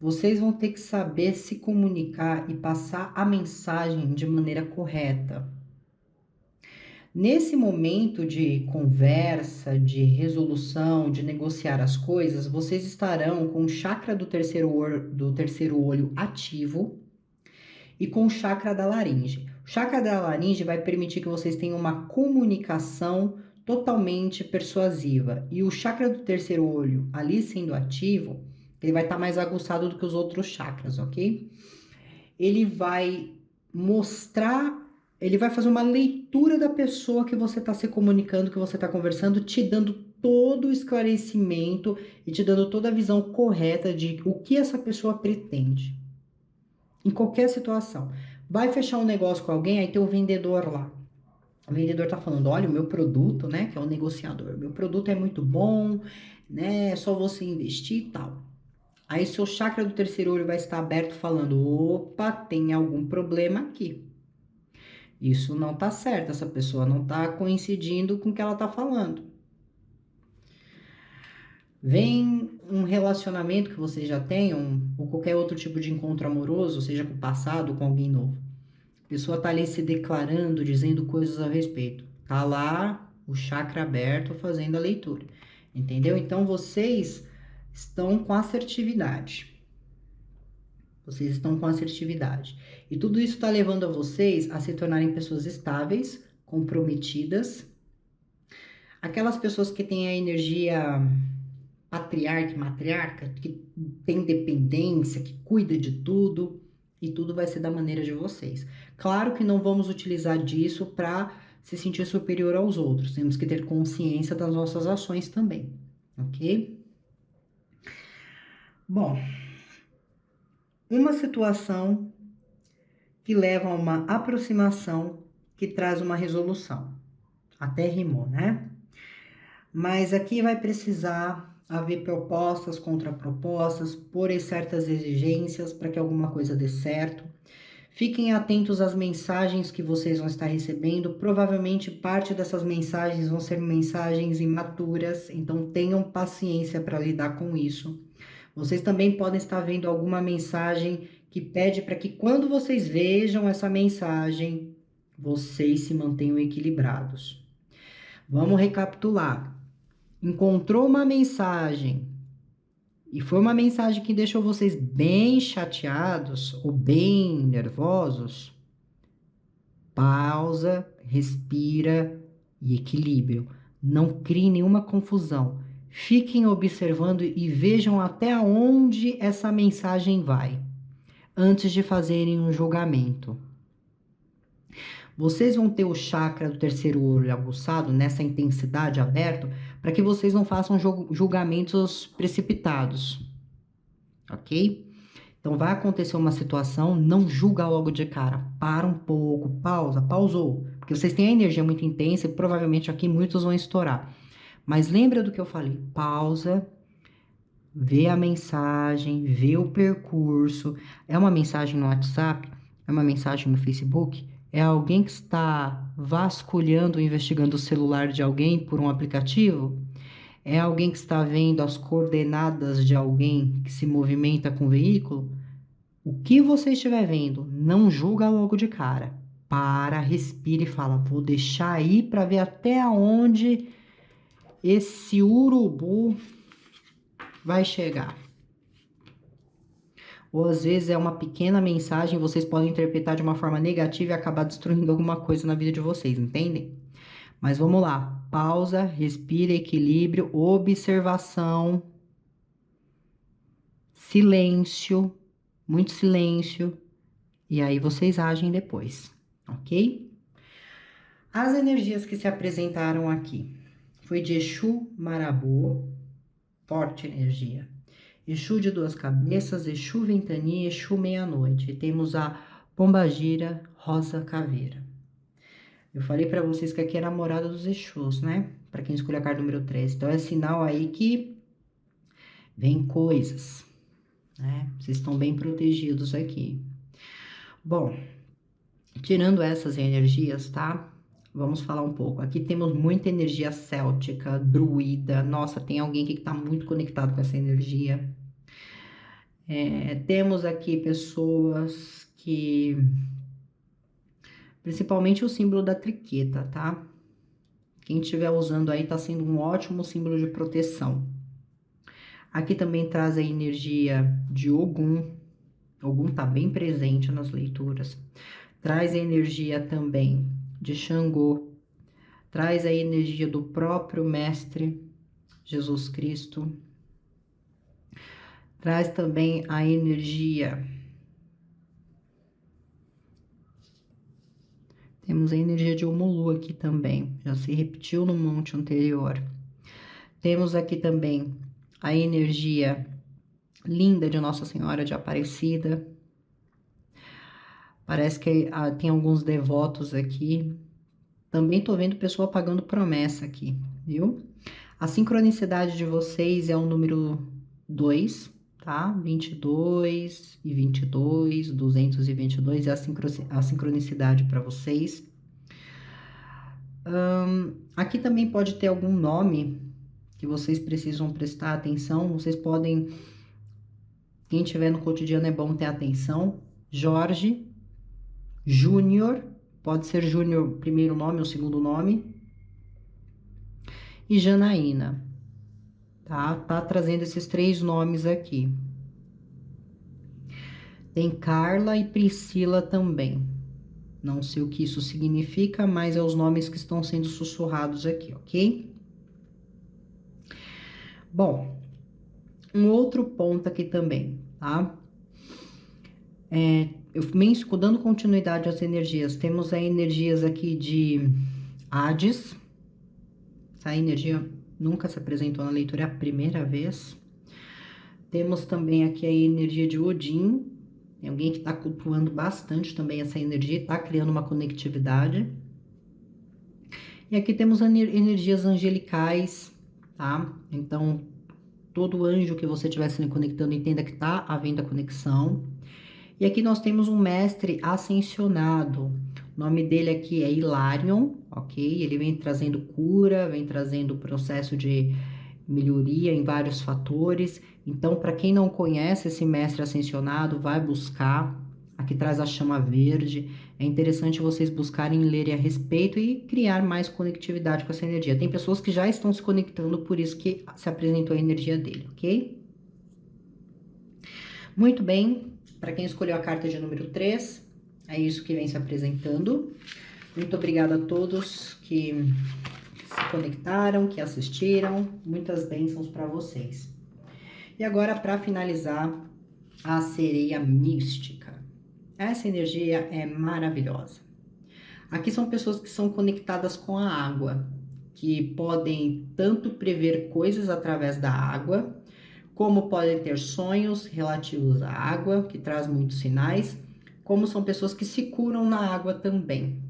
vocês vão ter que saber se comunicar e passar a mensagem de maneira correta. Nesse momento de conversa, de resolução, de negociar as coisas, vocês estarão com o chakra do terceiro olho ativo e com o chakra da laringe. O chakra da laringe vai permitir que vocês tenham uma comunicação totalmente persuasiva. E o chakra do terceiro olho, ali sendo ativo, ele vai estar mais aguçado do que os outros chakras, ok? Ele vai mostrar, ele vai fazer uma leitura da pessoa que você está se comunicando, que você está conversando, te dando todo o esclarecimento e te dando toda a visão correta de o que essa pessoa pretende. Em qualquer situação. Vai fechar um negócio com alguém, aí tem o vendedor lá. O vendedor tá falando, olha, o meu produto, né, que é o negociador, meu produto é muito bom, né, é só você investir e tal. Aí seu chakra do terceiro olho vai estar aberto falando, opa, tem algum problema aqui. Isso não tá certo, essa pessoa não tá coincidindo com o que ela tá falando. Vem um relacionamento que vocês já tenham, ou qualquer outro tipo de encontro amoroso, seja com o passado ou com alguém novo. A pessoa tá ali se declarando, dizendo coisas a respeito. Tá lá o chakra aberto fazendo a leitura. Entendeu? Então vocês estão com assertividade. Vocês estão com assertividade. E tudo isso está levando a vocês a se tornarem pessoas estáveis, comprometidas. Aquelas pessoas que têm a energia patriarca e matriarca, que tem dependência, que cuida de tudo, e tudo vai ser da maneira de vocês. Claro que não vamos utilizar disso para se sentir superior aos outros. Temos que ter consciência das nossas ações também, ok? Bom, uma situação que leva a uma aproximação que traz uma resolução. Até rimou, né? Mas aqui vai precisar haver propostas, contrapropostas, pôr certas exigências para que alguma coisa dê certo. Fiquem atentos às mensagens que vocês vão estar recebendo. Provavelmente parte dessas mensagens vão ser mensagens imaturas, então tenham paciência para lidar com isso. Vocês também podem estar vendo alguma mensagem que pede para que quando vocês vejam essa mensagem, vocês se mantenham equilibrados. Vamos recapitular. Encontrou uma mensagem e foi uma mensagem que deixou vocês bem chateados ou bem nervosos, pausa, respira e equilíbrio. Não crie nenhuma confusão. Fiquem observando e vejam até onde essa mensagem vai, antes de fazerem um julgamento. Vocês vão ter o chakra do terceiro olho aguçado nessa intensidade aberto para que vocês não façam julgamentos precipitados, ok? Então vai acontecer uma situação, não julga logo de cara, para um pouco, pausa, pausou, porque vocês têm a energia muito intensa e provavelmente aqui muitos vão estourar. Mas lembra do que eu falei, pausa, vê a mensagem, vê o percurso, é uma mensagem no WhatsApp, é uma mensagem no Facebook, é alguém que está vasculhando, investigando o celular de alguém por um aplicativo? É alguém que está vendo as coordenadas de alguém que se movimenta com o veículo? O que você estiver vendo, não julga logo de cara. Para, respira e fala, vou deixar aí para ver até onde esse urubu vai chegar. Ou às vezes é uma pequena mensagem, vocês podem interpretar de uma forma negativa e acabar destruindo alguma coisa na vida de vocês, entendem? Mas vamos lá, pausa, respira, equilíbrio, observação, silêncio, muito silêncio, e aí vocês agem depois, ok? As energias que se apresentaram aqui foi de Exu Marabu, forte energia. Exu de duas cabeças, Exu Ventania, Exu Meia-Noite. E temos a Pombagira Rosa Caveira. Eu falei para vocês que aqui é a namorada dos Exus, né? Para quem escolhe a carta número 13. Então é sinal aí que vem coisas, né? Vocês estão bem protegidos aqui. Bom, tirando essas energias, tá? Vamos falar um pouco. Aqui temos muita energia céltica, druida. Nossa, tem alguém aqui que tá muito conectado com essa energia. Temos aqui pessoas que... Principalmente o símbolo da triqueta, tá? Quem estiver usando aí tá sendo um ótimo símbolo de proteção. Aqui também traz a energia de Ogum. Ogum tá bem presente nas leituras. Traz a energia também de Xangô. Traz a energia do próprio Mestre Jesus Cristo. Traz também a energia... Temos a energia de Omulu aqui também. Já se repetiu no monte anterior. Temos aqui também a energia linda de Nossa Senhora de Aparecida. Parece que tem alguns devotos aqui. Também tô vendo pessoa pagando promessa aqui, viu? A sincronicidade de vocês é o número 2, tá? 22 e 22, 222 é a sincronicidade para vocês. Aqui também pode ter algum nome que vocês precisam prestar atenção. Vocês podem, quem tiver no cotidiano é bom ter atenção. Jorge, Júnior, pode ser Júnior primeiro nome ou segundo nome. E Janaína, tá? Tá trazendo esses 3 nomes aqui. Tem Carla e Priscila também. Não sei o que isso significa, mas é os nomes que estão sendo sussurrados aqui, ok? Bom, um outro ponto aqui também, tá? Dando continuidade às energias, temos as energias aqui de Hades. Essa energia nunca se apresentou na leitura, é a primeira vez. Temos também aqui a energia de Odin. Tem alguém que está cultuando bastante também essa energia, está criando uma conectividade. E aqui temos energias angelicais, tá? Então, todo anjo que você estiver se conectando, entenda que está havendo a conexão. E aqui nós temos um mestre ascensionado. O nome dele aqui é Hilarion, ok? Ele vem trazendo cura, vem trazendo processo de melhoria em vários fatores. Então, para quem não conhece esse mestre ascensionado, vai buscar. Aqui traz a chama verde. É interessante vocês buscarem ler a respeito e criar mais conectividade com essa energia. Tem pessoas que já estão se conectando, por isso que se apresentou a energia dele, ok? Muito bem. Para quem escolheu a carta de número 3, é isso que vem se apresentando. Muito obrigada a todos que se conectaram, que assistiram. Muitas bênçãos para vocês. E agora, para finalizar, a sereia mística. Essa energia é maravilhosa. Aqui são pessoas que são conectadas com a água, que podem tanto prever coisas através da água, como podem ter sonhos relativos à água, que traz muitos sinais, como são pessoas que se curam na água também.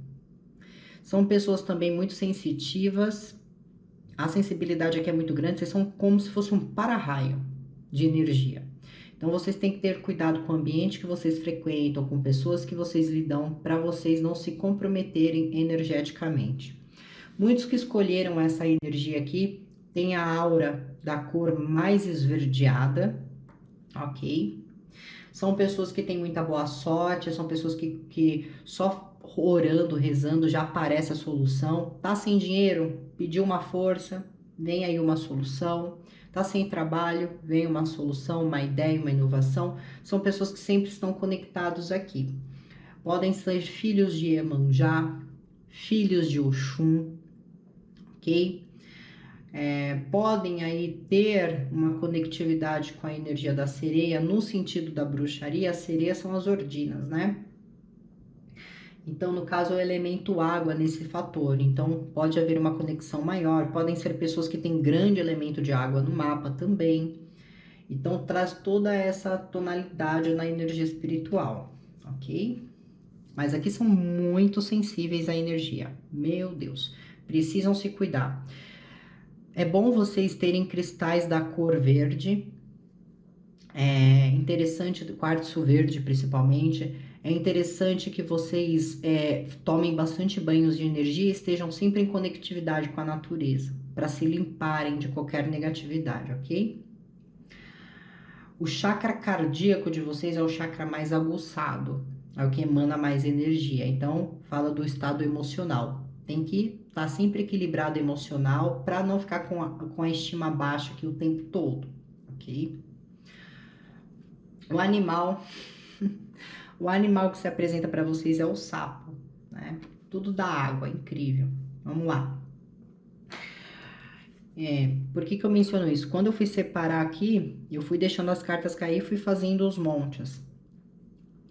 São pessoas também muito sensitivas, a sensibilidade aqui é muito grande, vocês são como se fosse um para-raio de energia. Então, vocês têm que ter cuidado com o ambiente que vocês frequentam, com pessoas que vocês lidam, para vocês não se comprometerem energeticamente. Muitos que escolheram essa energia aqui têm a aura da cor mais esverdeada, ok? São pessoas que têm muita boa sorte, são pessoas que só orando, rezando, já aparece a solução. Tá sem dinheiro? Pediu uma força, vem aí uma solução. Tá sem trabalho, vem uma solução, uma ideia, uma inovação. São pessoas que sempre estão conectados aqui. Podem ser filhos de Iemanjá, filhos de Oxum, ok? Podem aí ter uma conectividade com a energia da sereia, no sentido da bruxaria. As sereias são as ordinas, né? Então, no caso, é o elemento água nesse fator. Então, pode haver uma conexão maior. Podem ser pessoas que têm grande elemento de água no mapa também. Então, traz toda essa tonalidade na energia espiritual, ok? Mas aqui são muito sensíveis à energia. Meu Deus, precisam se cuidar. É bom vocês terem cristais da cor verde. É interessante, do quartzo verde principalmente. É interessante que vocês tomem bastante banhos de energia e estejam sempre em conectividade com a natureza, para se limparem de qualquer negatividade, ok? O chakra cardíaco de vocês é o chakra mais aguçado, é o que emana mais energia. Então, fala do estado emocional. Tem que estar sempre equilibrado emocional para não ficar com a estima baixa aqui o tempo todo, ok? O animal que se apresenta para vocês é o sapo, né? Tudo da água, incrível. Vamos lá. Por que eu menciono isso? Quando eu fui separar aqui, eu fui deixando as cartas cair e fui fazendo os montes.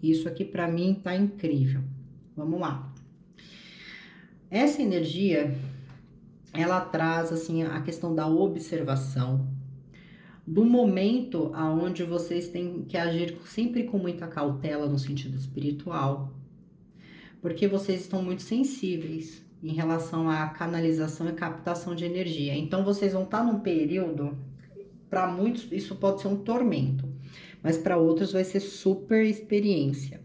Isso aqui para mim tá incrível. Vamos lá. Essa energia ela traz assim a questão da observação, do momento aonde vocês têm que agir sempre com muita cautela no sentido espiritual, porque vocês estão muito sensíveis em relação à canalização e captação de energia. Então vocês vão estar num período, para muitos isso pode ser um tormento, mas para outros vai ser super experiência.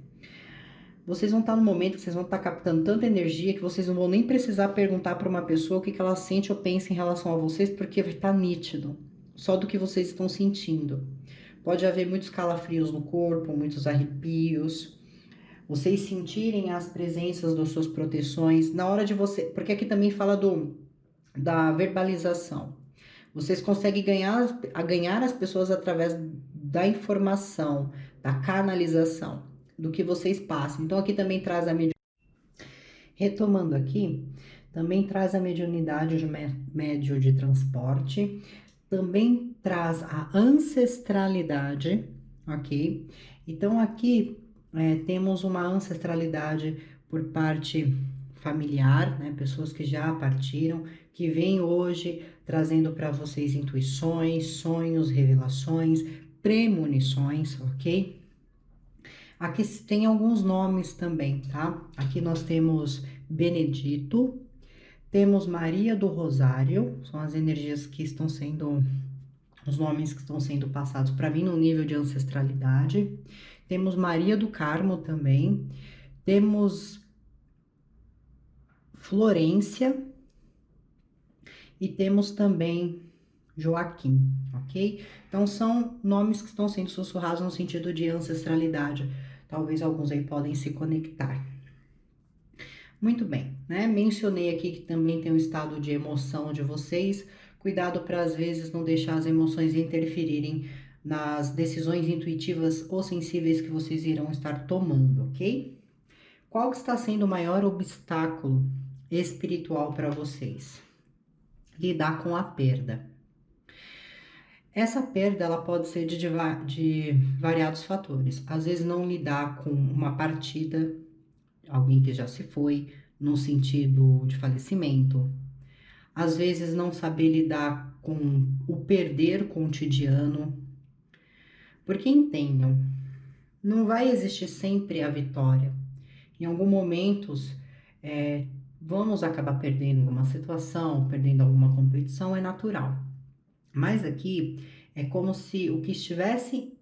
Vocês vão estar no momento que vocês vão estar captando tanta energia que vocês não vão nem precisar perguntar para uma pessoa o que ela sente ou pensa em relação a vocês, porque vai estar nítido, só do que vocês estão sentindo. Pode haver muitos calafrios no corpo, muitos arrepios, vocês sentirem as presenças das suas proteções na hora de você, porque aqui também fala da verbalização. Vocês conseguem ganhar as pessoas através da informação, da canalização, do que vocês passam. Então aqui também traz a retomando aqui, também traz a mediunidade de médio de transporte, também traz a ancestralidade, ok? Então aqui temos uma ancestralidade por parte familiar, né? Pessoas que já partiram, que vêm hoje trazendo para vocês intuições, sonhos, revelações, premonições, ok? Aqui tem alguns nomes também, tá? Aqui nós temos Benedito, temos Maria do Rosário, são as energias que estão sendo, os nomes que estão sendo passados para mim no nível de ancestralidade. Temos Maria do Carmo também, temos Florência e temos também Joaquim, ok? Então são nomes que estão sendo sussurrados no sentido de ancestralidade. Talvez alguns aí podem se conectar. Muito bem, né? Mencionei aqui que também tem um estado de emoção de vocês. Cuidado para às vezes não deixar as emoções interferirem nas decisões intuitivas ou sensíveis que vocês irão estar tomando, ok? Qual que está sendo o maior obstáculo espiritual para vocês? Lidar com a perda. Essa perda ela pode ser de variados fatores. Às vezes não lidar com uma partida, alguém que já se foi, no sentido de falecimento. Às vezes não saber lidar com o perder cotidiano. Porque entendam, não vai existir sempre a vitória. Em alguns momentos, vamos acabar perdendo alguma situação, perdendo alguma competição, é natural. Mas aqui é como se o que estivesse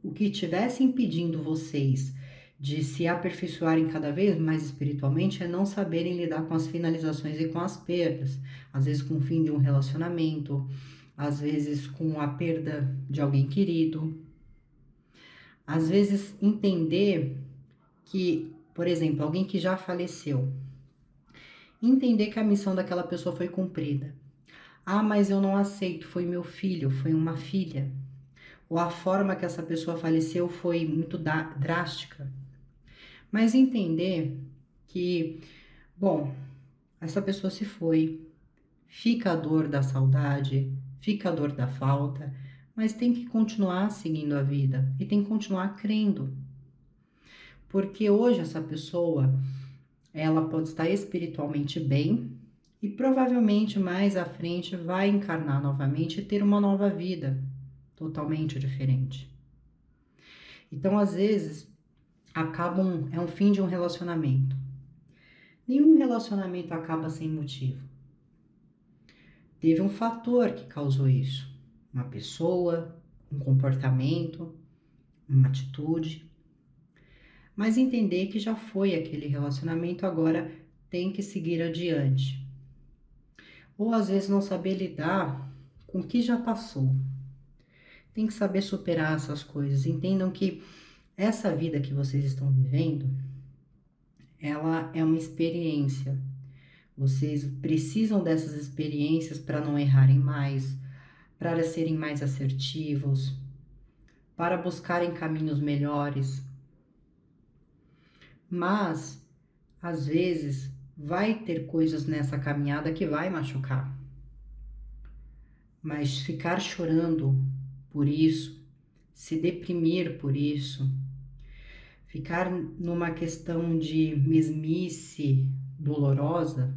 impedindo vocês de se aperfeiçoarem cada vez mais espiritualmente é não saberem lidar com as finalizações e com as perdas. Às vezes com o fim de um relacionamento, às vezes com a perda de alguém querido. Às vezes entender que, por exemplo, alguém que já faleceu, entender que a missão daquela pessoa foi cumprida. Ah, mas eu não aceito, foi meu filho, foi uma filha. Ou a forma que essa pessoa faleceu foi muito drástica. Mas entender que, bom, essa pessoa se foi, fica a dor da saudade, fica a dor da falta, mas tem que continuar seguindo a vida e tem que continuar crendo. Porque hoje essa pessoa, ela pode estar espiritualmente bem e provavelmente mais à frente vai encarnar novamente e ter uma nova vida totalmente diferente. Então, às vezes, é um fim de um relacionamento. Nenhum relacionamento acaba sem motivo. Teve um fator que causou isso. Uma pessoa, um comportamento, uma atitude. Mas entender que já foi aquele relacionamento, agora tem que seguir adiante. Ou às vezes não saber lidar com o que já passou. Tem que saber superar essas coisas. Entendam que essa vida que vocês estão vivendo, ela é uma experiência. Vocês precisam dessas experiências para não errarem mais, para serem mais assertivos, para buscarem caminhos melhores. Mas, às vezes, vai ter coisas nessa caminhada que vai machucar. Mas ficar chorando por isso, se deprimir por isso, ficar numa questão de mesmice dolorosa,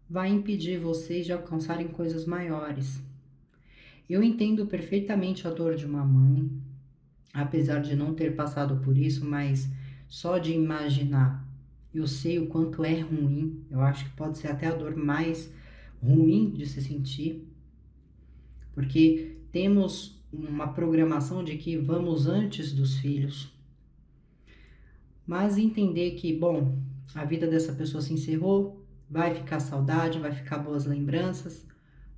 vai impedir vocês de alcançarem coisas maiores. Eu entendo perfeitamente a dor de uma mãe, apesar de não ter passado por isso, mas só de imaginar, eu sei o quanto é ruim. Eu acho que pode ser até a dor mais ruim de se sentir, porque temos uma programação de que vamos antes dos filhos, mas entender que, bom, a vida dessa pessoa se encerrou, vai ficar saudade, vai ficar boas lembranças,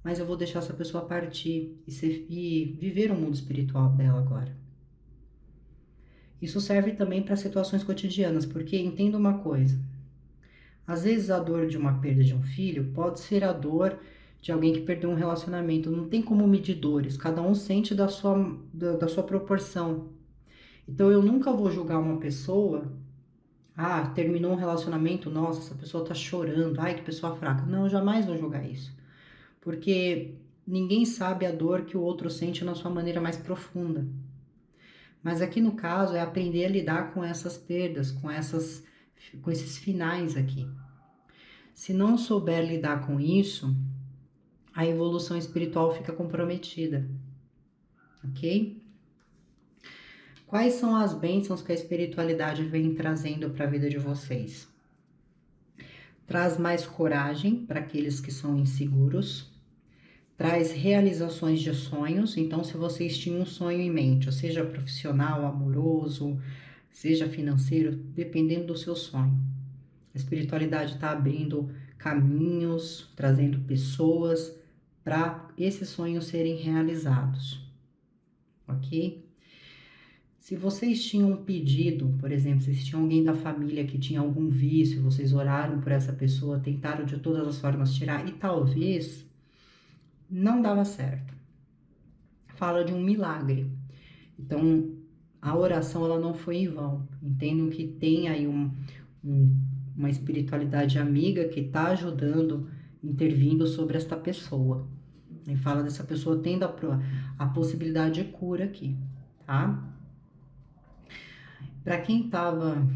mas eu vou deixar essa pessoa partir e viver o mundo espiritual dela agora. Isso serve também para situações cotidianas, porque entenda uma coisa: às vezes a dor de uma perda de um filho pode ser a dor de alguém que perdeu um relacionamento. Não tem como medir dores, cada um sente da sua proporção. Então eu nunca vou julgar uma pessoa. Ah, terminou um relacionamento, nossa, essa pessoa tá chorando, ai que pessoa fraca. Não, eu jamais vou julgar isso. Porque ninguém sabe a dor que o outro sente na sua maneira mais profunda. Mas aqui no caso é aprender a lidar com essas perdas, com esses finais aqui. Se não souber lidar com isso, a evolução espiritual fica comprometida, ok? Quais são as bênçãos que a espiritualidade vem trazendo para a vida de vocês? Traz mais coragem para aqueles que são inseguros, traz realizações de sonhos. Então, se vocês tinham um sonho em mente, seja profissional, amoroso, seja financeiro, dependendo do seu sonho, a espiritualidade está abrindo caminhos, trazendo pessoas para esses sonhos serem realizados, ok? Se vocês tinham um pedido, por exemplo, se tinha alguém da família que tinha algum vício, vocês oraram por essa pessoa, tentaram de todas as formas tirar e talvez não dava certo. Fala de um milagre. Então, a oração ela não foi em vão. Entendam que tem aí uma espiritualidade amiga que está ajudando, intervindo sobre esta pessoa. E fala dessa pessoa tendo a possibilidade de cura aqui, tá? Para quem estava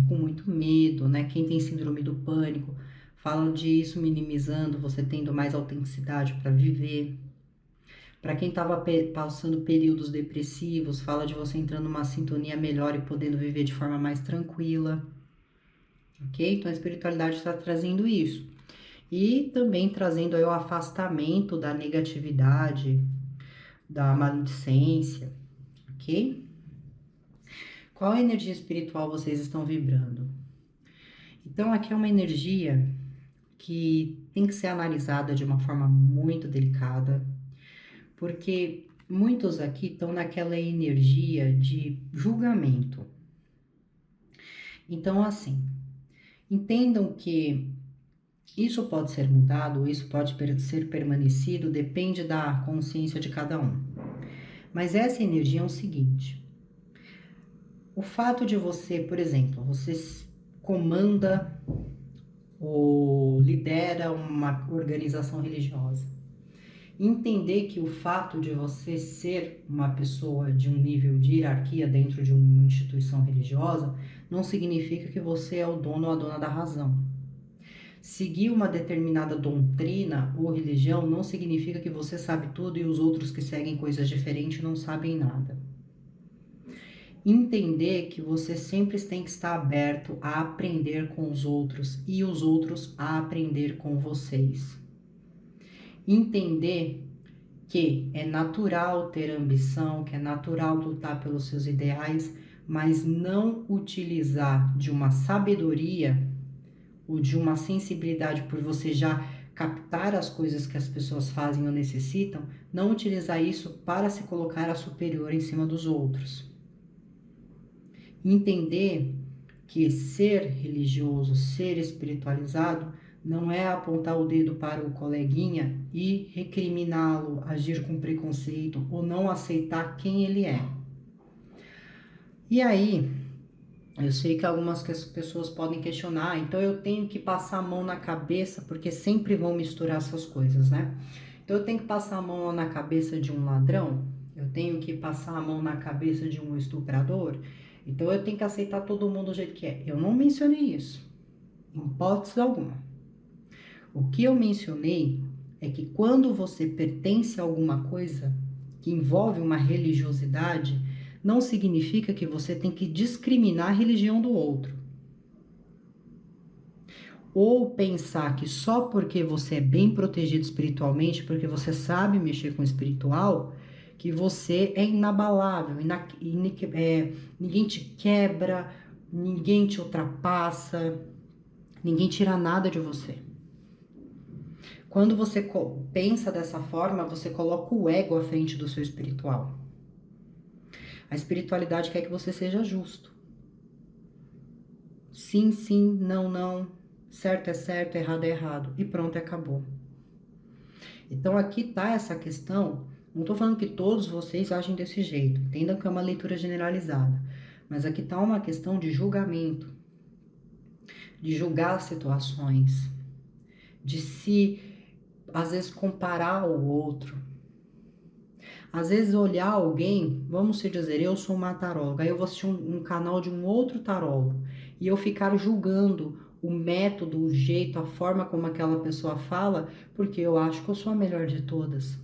com muito medo, né? Quem tem síndrome do pânico, fala disso minimizando, você tendo mais autenticidade para viver. Para quem estava passando períodos depressivos, fala de você entrando numa sintonia melhor e podendo viver de forma mais tranquila. Ok? Então a espiritualidade está trazendo isso. E também trazendo aí o afastamento da negatividade, da maledicência. Ok? Qual energia espiritual vocês estão vibrando? Então aqui é uma energia que tem que ser analisada de uma forma muito delicada, porque muitos aqui estão naquela energia de julgamento. Então, assim, entendam que isso pode ser mudado, isso pode ser permanecido, depende da consciência de cada um. Mas essa energia é o seguinte: o fato de você, por exemplo, você comanda ou lidera uma organização religiosa. Entender que o fato de você ser uma pessoa de um nível de hierarquia dentro de uma instituição religiosa não significa que você é o dono ou a dona da razão. Seguir uma determinada doutrina ou religião não significa que você sabe tudo e os outros que seguem coisas diferentes não sabem nada. Entender que você sempre tem que estar aberto a aprender com os outros e os outros a aprender com vocês. Entender que é natural ter ambição, que é natural lutar pelos seus ideais, mas não utilizar de uma sabedoria ou de uma sensibilidade por você já captar as coisas que as pessoas fazem ou necessitam, não utilizar isso para se colocar a superior em cima dos outros. Entender que ser religioso, ser espiritualizado, não é apontar o dedo para o coleguinha e recriminá-lo, agir com preconceito ou não aceitar quem ele é. E aí, eu sei que algumas pessoas podem questionar, então eu tenho que passar a mão na cabeça, porque sempre vão misturar essas coisas, né? Então eu tenho que passar a mão na cabeça de um ladrão, eu tenho que passar a mão na cabeça de um estuprador, então eu tenho que aceitar todo mundo do jeito que é. Eu não mencionei isso, em hipótese alguma. O que eu mencionei é que quando você pertence a alguma coisa que envolve uma religiosidade, não significa que você tem que discriminar a religião do outro. Ou pensar que só porque você é bem protegido espiritualmente, porque você sabe mexer com o espiritual, que você é inabalável, ninguém te quebra, ninguém te ultrapassa, ninguém tira nada de você. Quando você pensa dessa forma, você coloca o ego à frente do seu espiritual. A espiritualidade quer que você seja justo. Sim, sim, não, não. Certo é certo, errado é errado. E pronto, acabou. Então aqui tá essa questão. Não tô falando que todos vocês agem desse jeito. Entendam que é uma leitura generalizada. Mas aqui tá uma questão de julgamento. De julgar situações. De se, às vezes, comparar ao outro. Às vezes olhar alguém, vamos se dizer, eu sou uma taróloga, aí eu vou assistir um canal de um outro tarólogo e eu ficar julgando o método, o jeito, a forma como aquela pessoa fala, porque eu acho que eu sou a melhor de todas.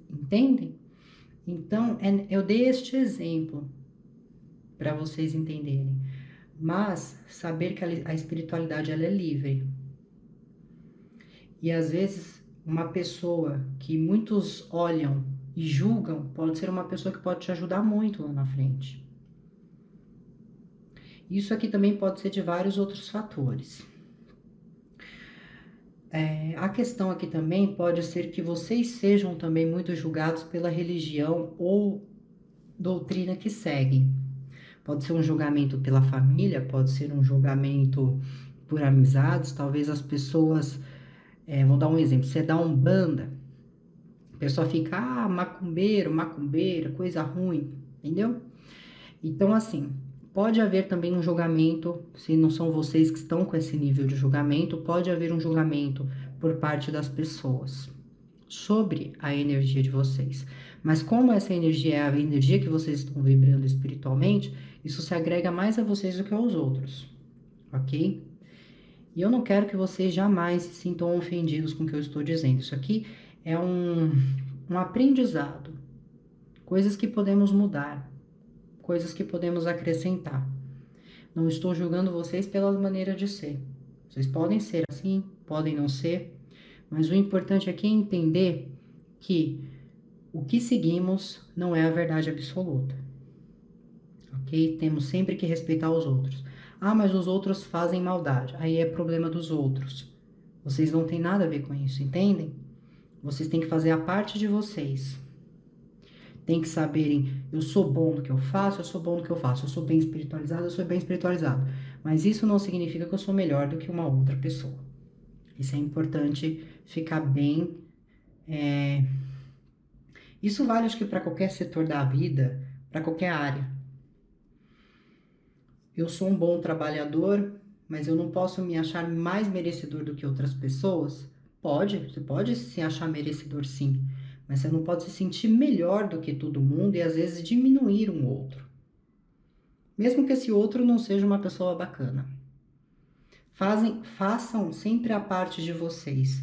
Entendem? Então, eu dei este exemplo para vocês entenderem. Mas saber que a espiritualidade ela é livre. E às vezes uma pessoa que muitos olham e julgam pode ser uma pessoa que pode te ajudar muito lá na frente. Isso aqui também pode ser de vários outros fatores. A questão aqui também pode ser que vocês sejam também muito julgados pela religião ou doutrina que seguem. Pode ser um julgamento pela família, pode ser um julgamento por amizades, talvez as pessoas, vou dar um exemplo, você dá um Umbanda, a pessoa fica, macumbeiro, macumbeira, coisa ruim, entendeu? Então, assim, pode haver também um julgamento, se não são vocês que estão com esse nível de julgamento, pode haver um julgamento por parte das pessoas sobre a energia de vocês. Mas como essa energia é a energia que vocês estão vibrando espiritualmente, isso se agrega mais a vocês do que aos outros, ok? E eu não quero que vocês jamais se sintam ofendidos com o que eu estou dizendo. Isso aqui é um aprendizado, coisas que podemos mudar, coisas que podemos acrescentar. Não estou julgando vocês pela maneira de ser. Vocês podem ser assim, podem não ser, mas o importante aqui é entender que o que seguimos não é a verdade absoluta. Ok? Temos sempre que respeitar os outros. Mas os outros fazem maldade. Aí é problema dos outros. Vocês não têm nada a ver com isso, entendem? Vocês têm que fazer a parte de vocês. Tem que saberem, eu sou bom no que eu faço, eu sou bom no que eu faço. Eu sou bem espiritualizado, eu sou bem espiritualizado. Mas isso não significa que eu sou melhor do que uma outra pessoa. Isso é importante ficar bem. Isso vale, acho que, para qualquer setor da vida, para qualquer área. Eu sou um bom trabalhador, mas eu não posso me achar mais merecedor do que outras pessoas? Você pode se achar merecedor sim, mas você não pode se sentir melhor do que todo mundo e às vezes diminuir um outro. Mesmo que esse outro não seja uma pessoa bacana. Façam sempre a parte de vocês,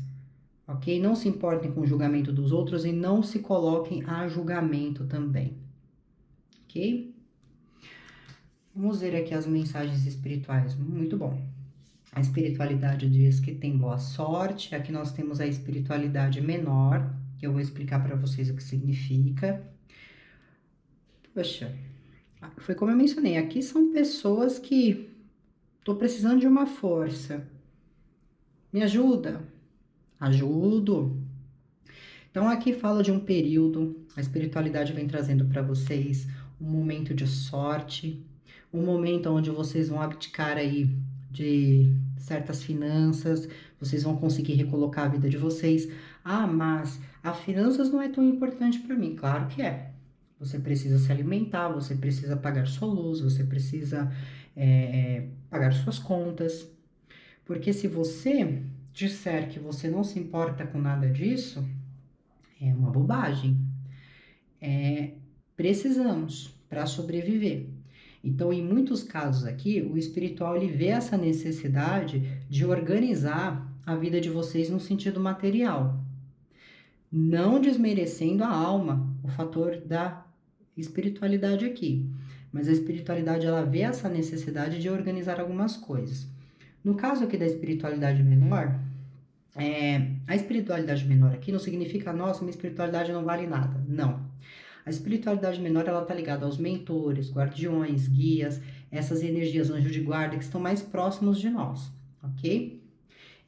ok? Não se importem com o julgamento dos outros e não se coloquem a julgamento também, ok? Vamos ver aqui as mensagens espirituais. Muito bom. A espiritualidade diz que tem boa sorte. Aqui nós temos a espiritualidade menor, que eu vou explicar para vocês o que significa. Poxa, foi como eu mencionei, aqui são pessoas que tô precisando de uma força. Me ajuda? Ajudo. Então aqui fala de um período, a espiritualidade vem trazendo para vocês um momento de sorte, um momento onde vocês vão abdicar aí de certas finanças, vocês vão conseguir recolocar a vida de vocês. Mas as finanças não é tão importante para mim. Claro que é. Você precisa se alimentar, você precisa pagar sua luz, você precisa pagar suas contas. Porque se você disser que você não se importa com nada disso, é uma bobagem. Precisamos para sobreviver. Então, em muitos casos aqui, o espiritual ele vê essa necessidade de organizar a vida de vocês no sentido material, não desmerecendo a alma, o fator da espiritualidade aqui. Mas a espiritualidade ela vê essa necessidade de organizar algumas coisas. No caso aqui da espiritualidade menor, a espiritualidade menor aqui não significa, nossa, minha espiritualidade não vale nada. Não. A espiritualidade menor ela está ligada aos mentores, guardiões, guias, essas energias anjos de guarda que estão mais próximos de nós, ok?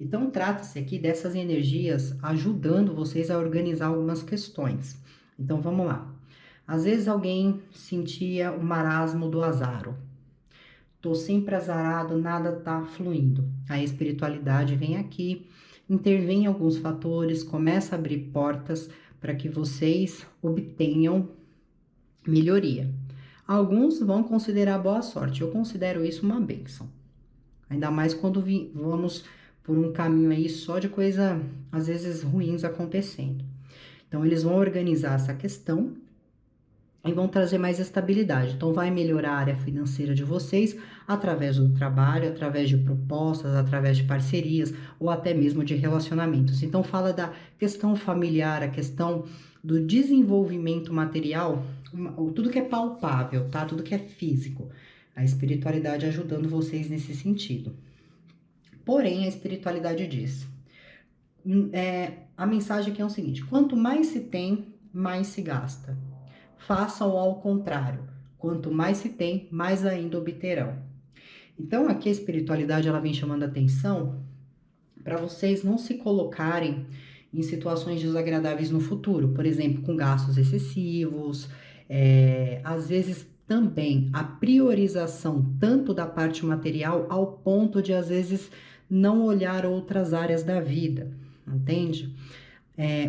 Então trata-se aqui dessas energias ajudando vocês a organizar algumas questões. Então vamos lá. Às vezes alguém sentia o marasmo do azaro. Tô sempre azarado, nada tá fluindo. A espiritualidade vem aqui, intervém em alguns fatores, começa a abrir portas para que vocês obtenham melhoria. Alguns vão considerar boa sorte. Eu considero isso uma bênção. Ainda mais quando vamos por um caminho aí só de coisa, às vezes, ruins acontecendo. Então, eles vão organizar essa questão e vão trazer mais estabilidade. Então, vai melhorar a área financeira de vocês através do trabalho, através de propostas, através de parcerias ou até mesmo de relacionamentos. Então, fala da questão familiar, a questão do desenvolvimento material, tudo que é palpável, tá? Tudo que é físico. A espiritualidade ajudando vocês nesse sentido. Porém, a espiritualidade diz, a mensagem aqui é o seguinte: quanto mais se tem, mais se gasta. Façam ao contrário. Quanto mais se tem, mais ainda obterão. Então, aqui a espiritualidade ela vem chamando a atenção para vocês não se colocarem em situações desagradáveis no futuro. Por exemplo, com gastos excessivos, às vezes também a priorização tanto da parte material ao ponto de, às vezes, não olhar outras áreas da vida, entende?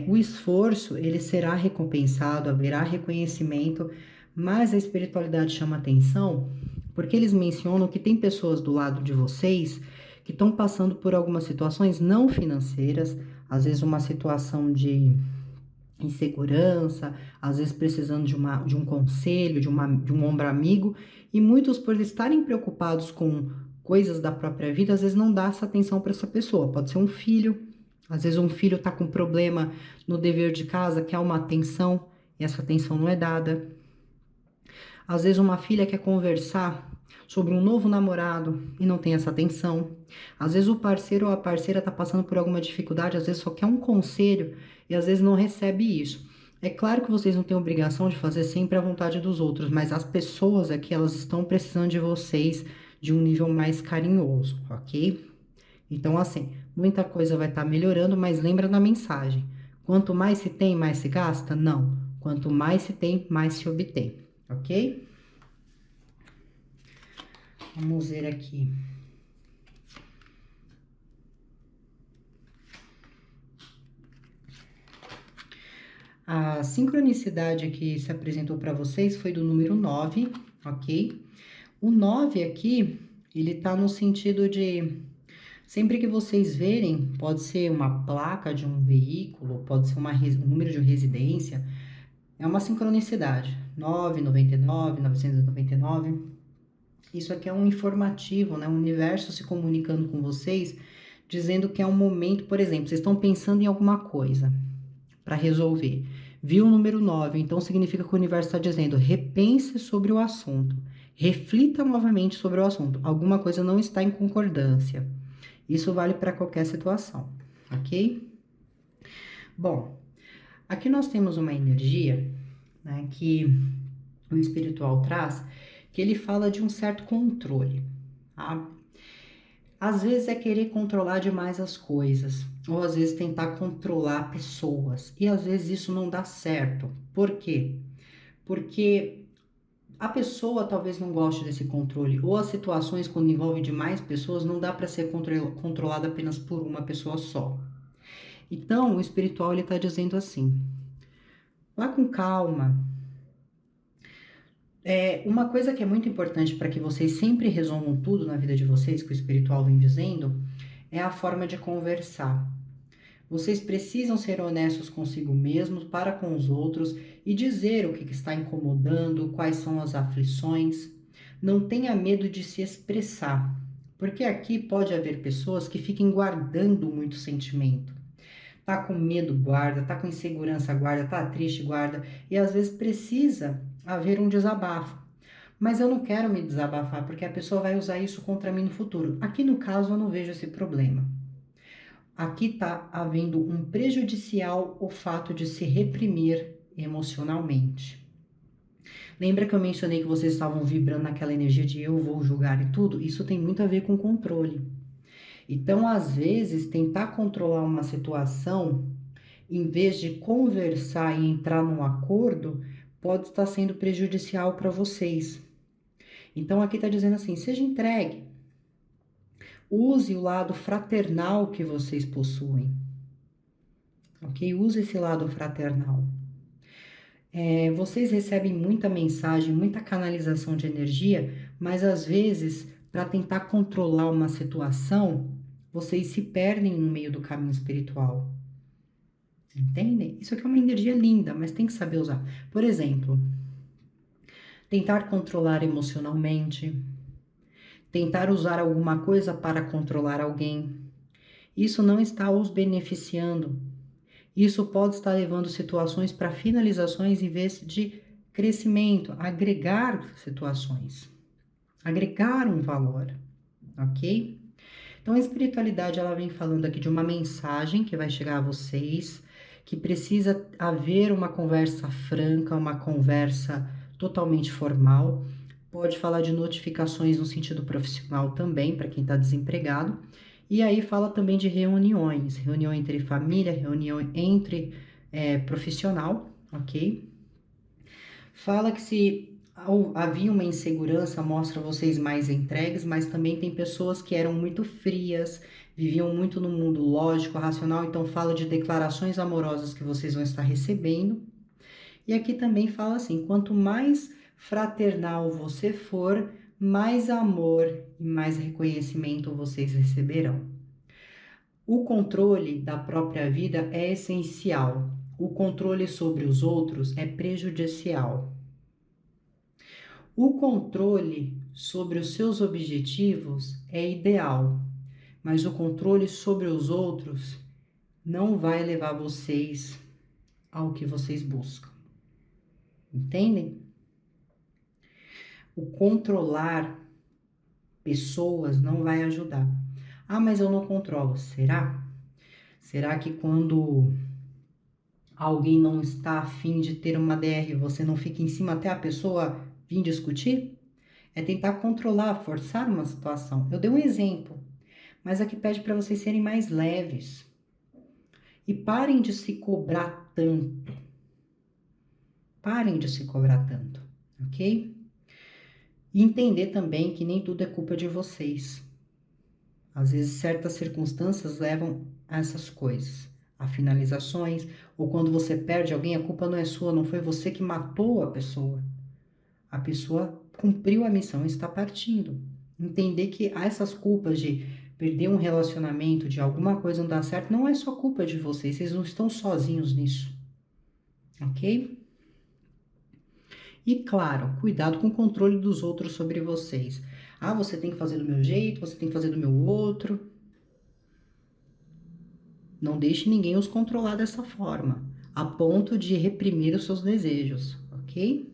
O esforço, ele será recompensado, haverá reconhecimento, mas a espiritualidade chama atenção porque eles mencionam que tem pessoas do lado de vocês que estão passando por algumas situações não financeiras, às vezes uma situação de insegurança, às vezes precisando de um conselho, de um ombro amigo, e muitos por estarem preocupados com coisas da própria vida, às vezes não dá essa atenção para essa pessoa. Pode ser um filho, às vezes um filho está com problema no dever de casa, quer uma atenção, e essa atenção não é dada. Às vezes uma filha quer conversar sobre um novo namorado e não tem essa atenção. Às vezes o parceiro ou a parceira está passando por alguma dificuldade, às vezes só quer um conselho e às vezes não recebe isso. É claro que vocês não têm obrigação de fazer sempre a vontade dos outros, mas as pessoas aqui, elas estão precisando de vocês de um nível mais carinhoso, ok? Então, assim, muita coisa vai estar melhorando, mas lembra da mensagem. Quanto mais se tem, mais se gasta? Não. Quanto mais se tem, mais se obtém, ok? Vamos ver aqui. A sincronicidade que se apresentou para vocês foi do número 9, ok? O 9 aqui, ele tá no sentido de, sempre que vocês verem, pode ser uma placa de um veículo, pode ser um número de residência, é uma sincronicidade. 999, 999. Isso aqui é um informativo, né? O universo se comunicando com vocês, dizendo que é um momento, por exemplo, vocês estão pensando em alguma coisa para resolver. Viu o número 9, então significa que o universo está dizendo: repense sobre o assunto, reflita novamente sobre o assunto. Alguma coisa não está em concordância. Isso vale para qualquer situação, ok? Bom, aqui nós temos uma energia, né, que o espiritual traz, que ele fala de um certo controle, tá? Às vezes é querer controlar demais as coisas, ou às vezes tentar controlar pessoas, e às vezes isso não dá certo. Por quê? Porque a pessoa talvez não goste desse controle, ou as situações quando envolvem demais pessoas não dá para ser controlada apenas por uma pessoa só. Então, o espiritual ele está dizendo assim: vá com calma. Uma coisa que é muito importante para que vocês sempre resolvam tudo na vida de vocês, que o espiritual vem dizendo, é a forma de conversar. Vocês precisam ser honestos consigo mesmos, para com os outros e dizer o que está incomodando, quais são as aflições. Não tenha medo de se expressar, porque aqui pode haver pessoas que fiquem guardando muito sentimento. Tá com medo, guarda, tá com insegurança, guarda, tá triste, guarda, e às vezes precisa haver um desabafo. Mas eu não quero me desabafar, porque a pessoa vai usar isso contra mim no futuro. Aqui no caso eu não vejo esse problema. Aqui está havendo um prejudicial o fato de se reprimir emocionalmente. Lembra que eu mencionei que vocês estavam vibrando naquela energia de eu vou julgar e tudo? Isso tem muito a ver com controle. Então, às vezes, tentar controlar uma situação, em vez de conversar e entrar num acordo, pode estar sendo prejudicial para vocês. Então, aqui está dizendo assim: seja entregue. Use o lado fraternal que vocês possuem. Ok? Use esse lado fraternal. Vocês recebem muita mensagem, muita canalização de energia, mas às vezes, para tentar controlar uma situação, vocês se perdem no meio do caminho espiritual. Entendem? Isso aqui é uma energia linda, mas tem que saber usar. Por exemplo, tentar controlar emocionalmente, tentar usar alguma coisa para controlar alguém. Isso não está os beneficiando. Isso pode estar levando situações para finalizações em vez de crescimento, agregar situações, agregar um valor, ok? Então a espiritualidade ela vem falando aqui de uma mensagem que vai chegar a vocês, que precisa haver uma conversa franca, uma conversa totalmente formal. Pode falar de notificações no sentido profissional também, para quem está desempregado. E aí fala também de reuniões, reunião entre família, reunião entre profissional, ok? Fala que se havia uma insegurança, mostra vocês mais entregues, mas também tem pessoas que eram muito frias, viviam muito no mundo lógico, racional, então fala de declarações amorosas que vocês vão estar recebendo. E aqui também fala assim: quanto mais fraternal você for, mais amor e mais reconhecimento vocês receberão. O controle da própria vida é essencial. O controle sobre os outros é prejudicial. O controle sobre os seus objetivos é ideal, mas o controle sobre os outros não vai levar vocês ao que vocês buscam. Entendem? O controlar pessoas não vai ajudar. Ah, mas eu não controlo. Será? Será que quando alguém não está afim de ter uma DR, você não fica em cima até a pessoa vir discutir? É tentar controlar, forçar uma situação. Eu dei um exemplo, mas aqui pede para vocês serem mais leves. E parem de se cobrar tanto. Parem de se cobrar tanto, ok? E entender também que nem tudo é culpa de vocês. Às vezes, certas circunstâncias levam a essas coisas, a finalizações, ou quando você perde alguém, a culpa não é sua, não foi você que matou a pessoa. A pessoa cumpriu a missão e está partindo. Entender que essas culpas de perder um relacionamento, de alguma coisa não dar certo, não é só culpa de vocês, vocês não estão sozinhos nisso. Ok? E claro, cuidado com o controle dos outros sobre vocês. Ah, você tem que fazer do meu jeito, você tem que fazer do meu outro. Não deixe ninguém os controlar dessa forma, a ponto de reprimir os seus desejos, ok?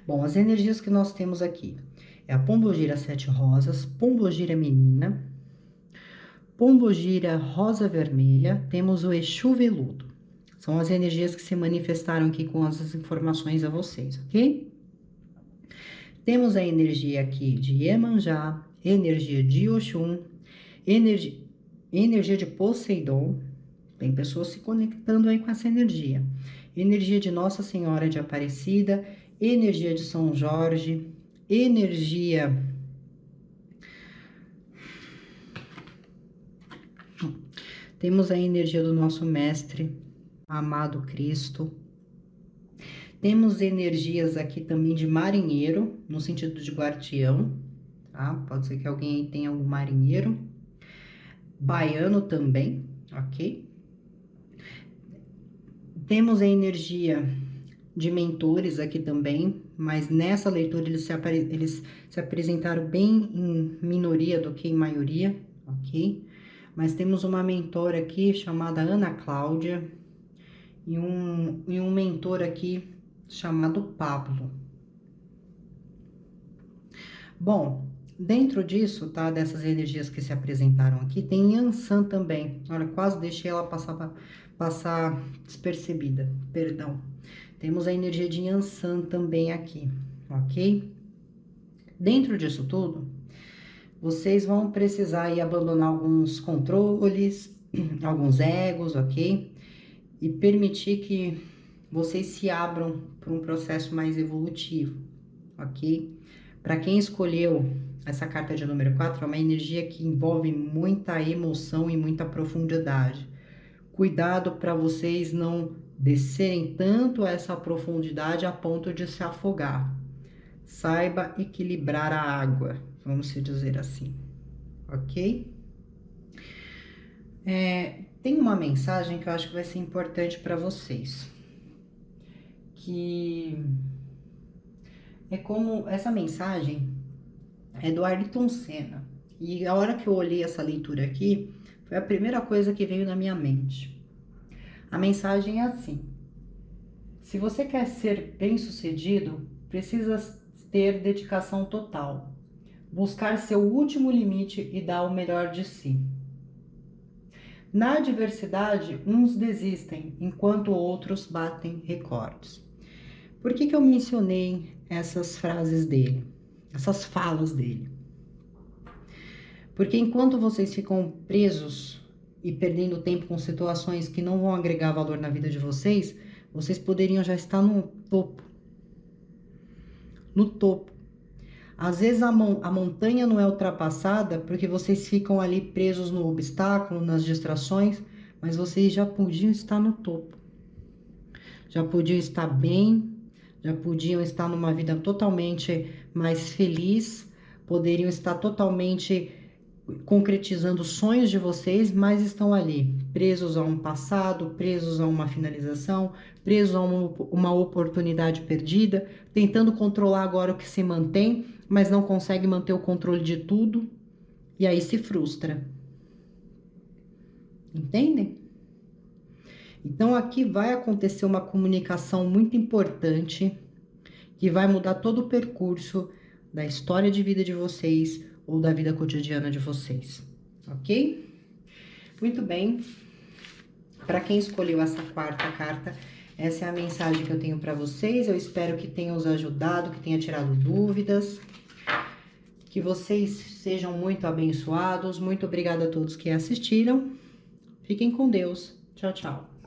Bom, as energias que nós temos aqui é a Pombogira Sete Rosas, Pombogira Menina, Pombogira Rosa Vermelha, temos o Exu Veludo. São as energias que se manifestaram aqui com as informações a vocês, ok? Temos a energia aqui de Iemanjá, energia de Oxum, energia de Poseidon. Tem pessoas se conectando aí com essa energia. Energia de Nossa Senhora de Aparecida, energia de São Jorge, energia temos a energia do nosso mestre, amado Cristo. Temos energias aqui também de marinheiro, no sentido de guardião, tá? Pode ser que alguém aí tenha algum marinheiro. Baiano também, ok? Temos a energia de mentores aqui também, mas nessa leitura eles se apresentaram bem em minoria do que em maioria, ok? Mas temos uma mentora aqui chamada Ana Cláudia e um mentor aqui chamado Pablo. Bom, dentro disso, tá, dessas energias que se apresentaram aqui, tem Yansan também. Olha, quase deixei ela passar despercebida, perdão. Temos a energia de Yansan também aqui, ok? Dentro disso tudo, vocês vão precisar aí abandonar alguns controles, alguns egos, ok? E permitir que vocês se abram para um processo mais evolutivo, ok? Para quem escolheu essa carta de número 4, é uma energia que envolve muita emoção e muita profundidade. Cuidado para vocês não descerem tanto essa profundidade a ponto de se afogar. Saiba equilibrar a água, vamos se dizer assim, ok? Tem uma mensagem que eu acho que vai ser importante para vocês, que é como essa mensagem é do Ayrton Senna. E a hora que eu olhei essa leitura aqui, foi a primeira coisa que veio na minha mente. A mensagem é assim: se você quer ser bem-sucedido, precisa ter dedicação total, buscar seu último limite e dar o melhor de si. Na adversidade, uns desistem, enquanto outros batem recordes. Por que eu mencionei essas frases dele, essas falas dele? Porque enquanto vocês ficam presos e perdendo tempo com situações que não vão agregar valor na vida de vocês, vocês poderiam já estar no topo. No topo. Às vezes a montanha não é ultrapassada porque vocês ficam ali presos no obstáculo, nas distrações, mas vocês já podiam estar no topo. Já podiam estar bem, já podiam estar numa vida totalmente mais feliz, poderiam estar totalmente concretizando sonhos de vocês, mas estão ali, presos a um passado, presos a uma finalização, presos a uma oportunidade perdida, tentando controlar agora o que se mantém, mas não consegue manter o controle de tudo, e aí se frustra. Entendem? Então aqui vai acontecer uma comunicação muito importante, que vai mudar todo o percurso da história de vida de vocês, ou da vida cotidiana de vocês, ok? Muito bem. Para quem escolheu essa quarta carta, essa é a mensagem que eu tenho para vocês. Eu espero que tenha os ajudado, que tenha tirado dúvidas, que vocês sejam muito abençoados. Muito obrigada a todos que assistiram. Fiquem com Deus. Tchau, tchau.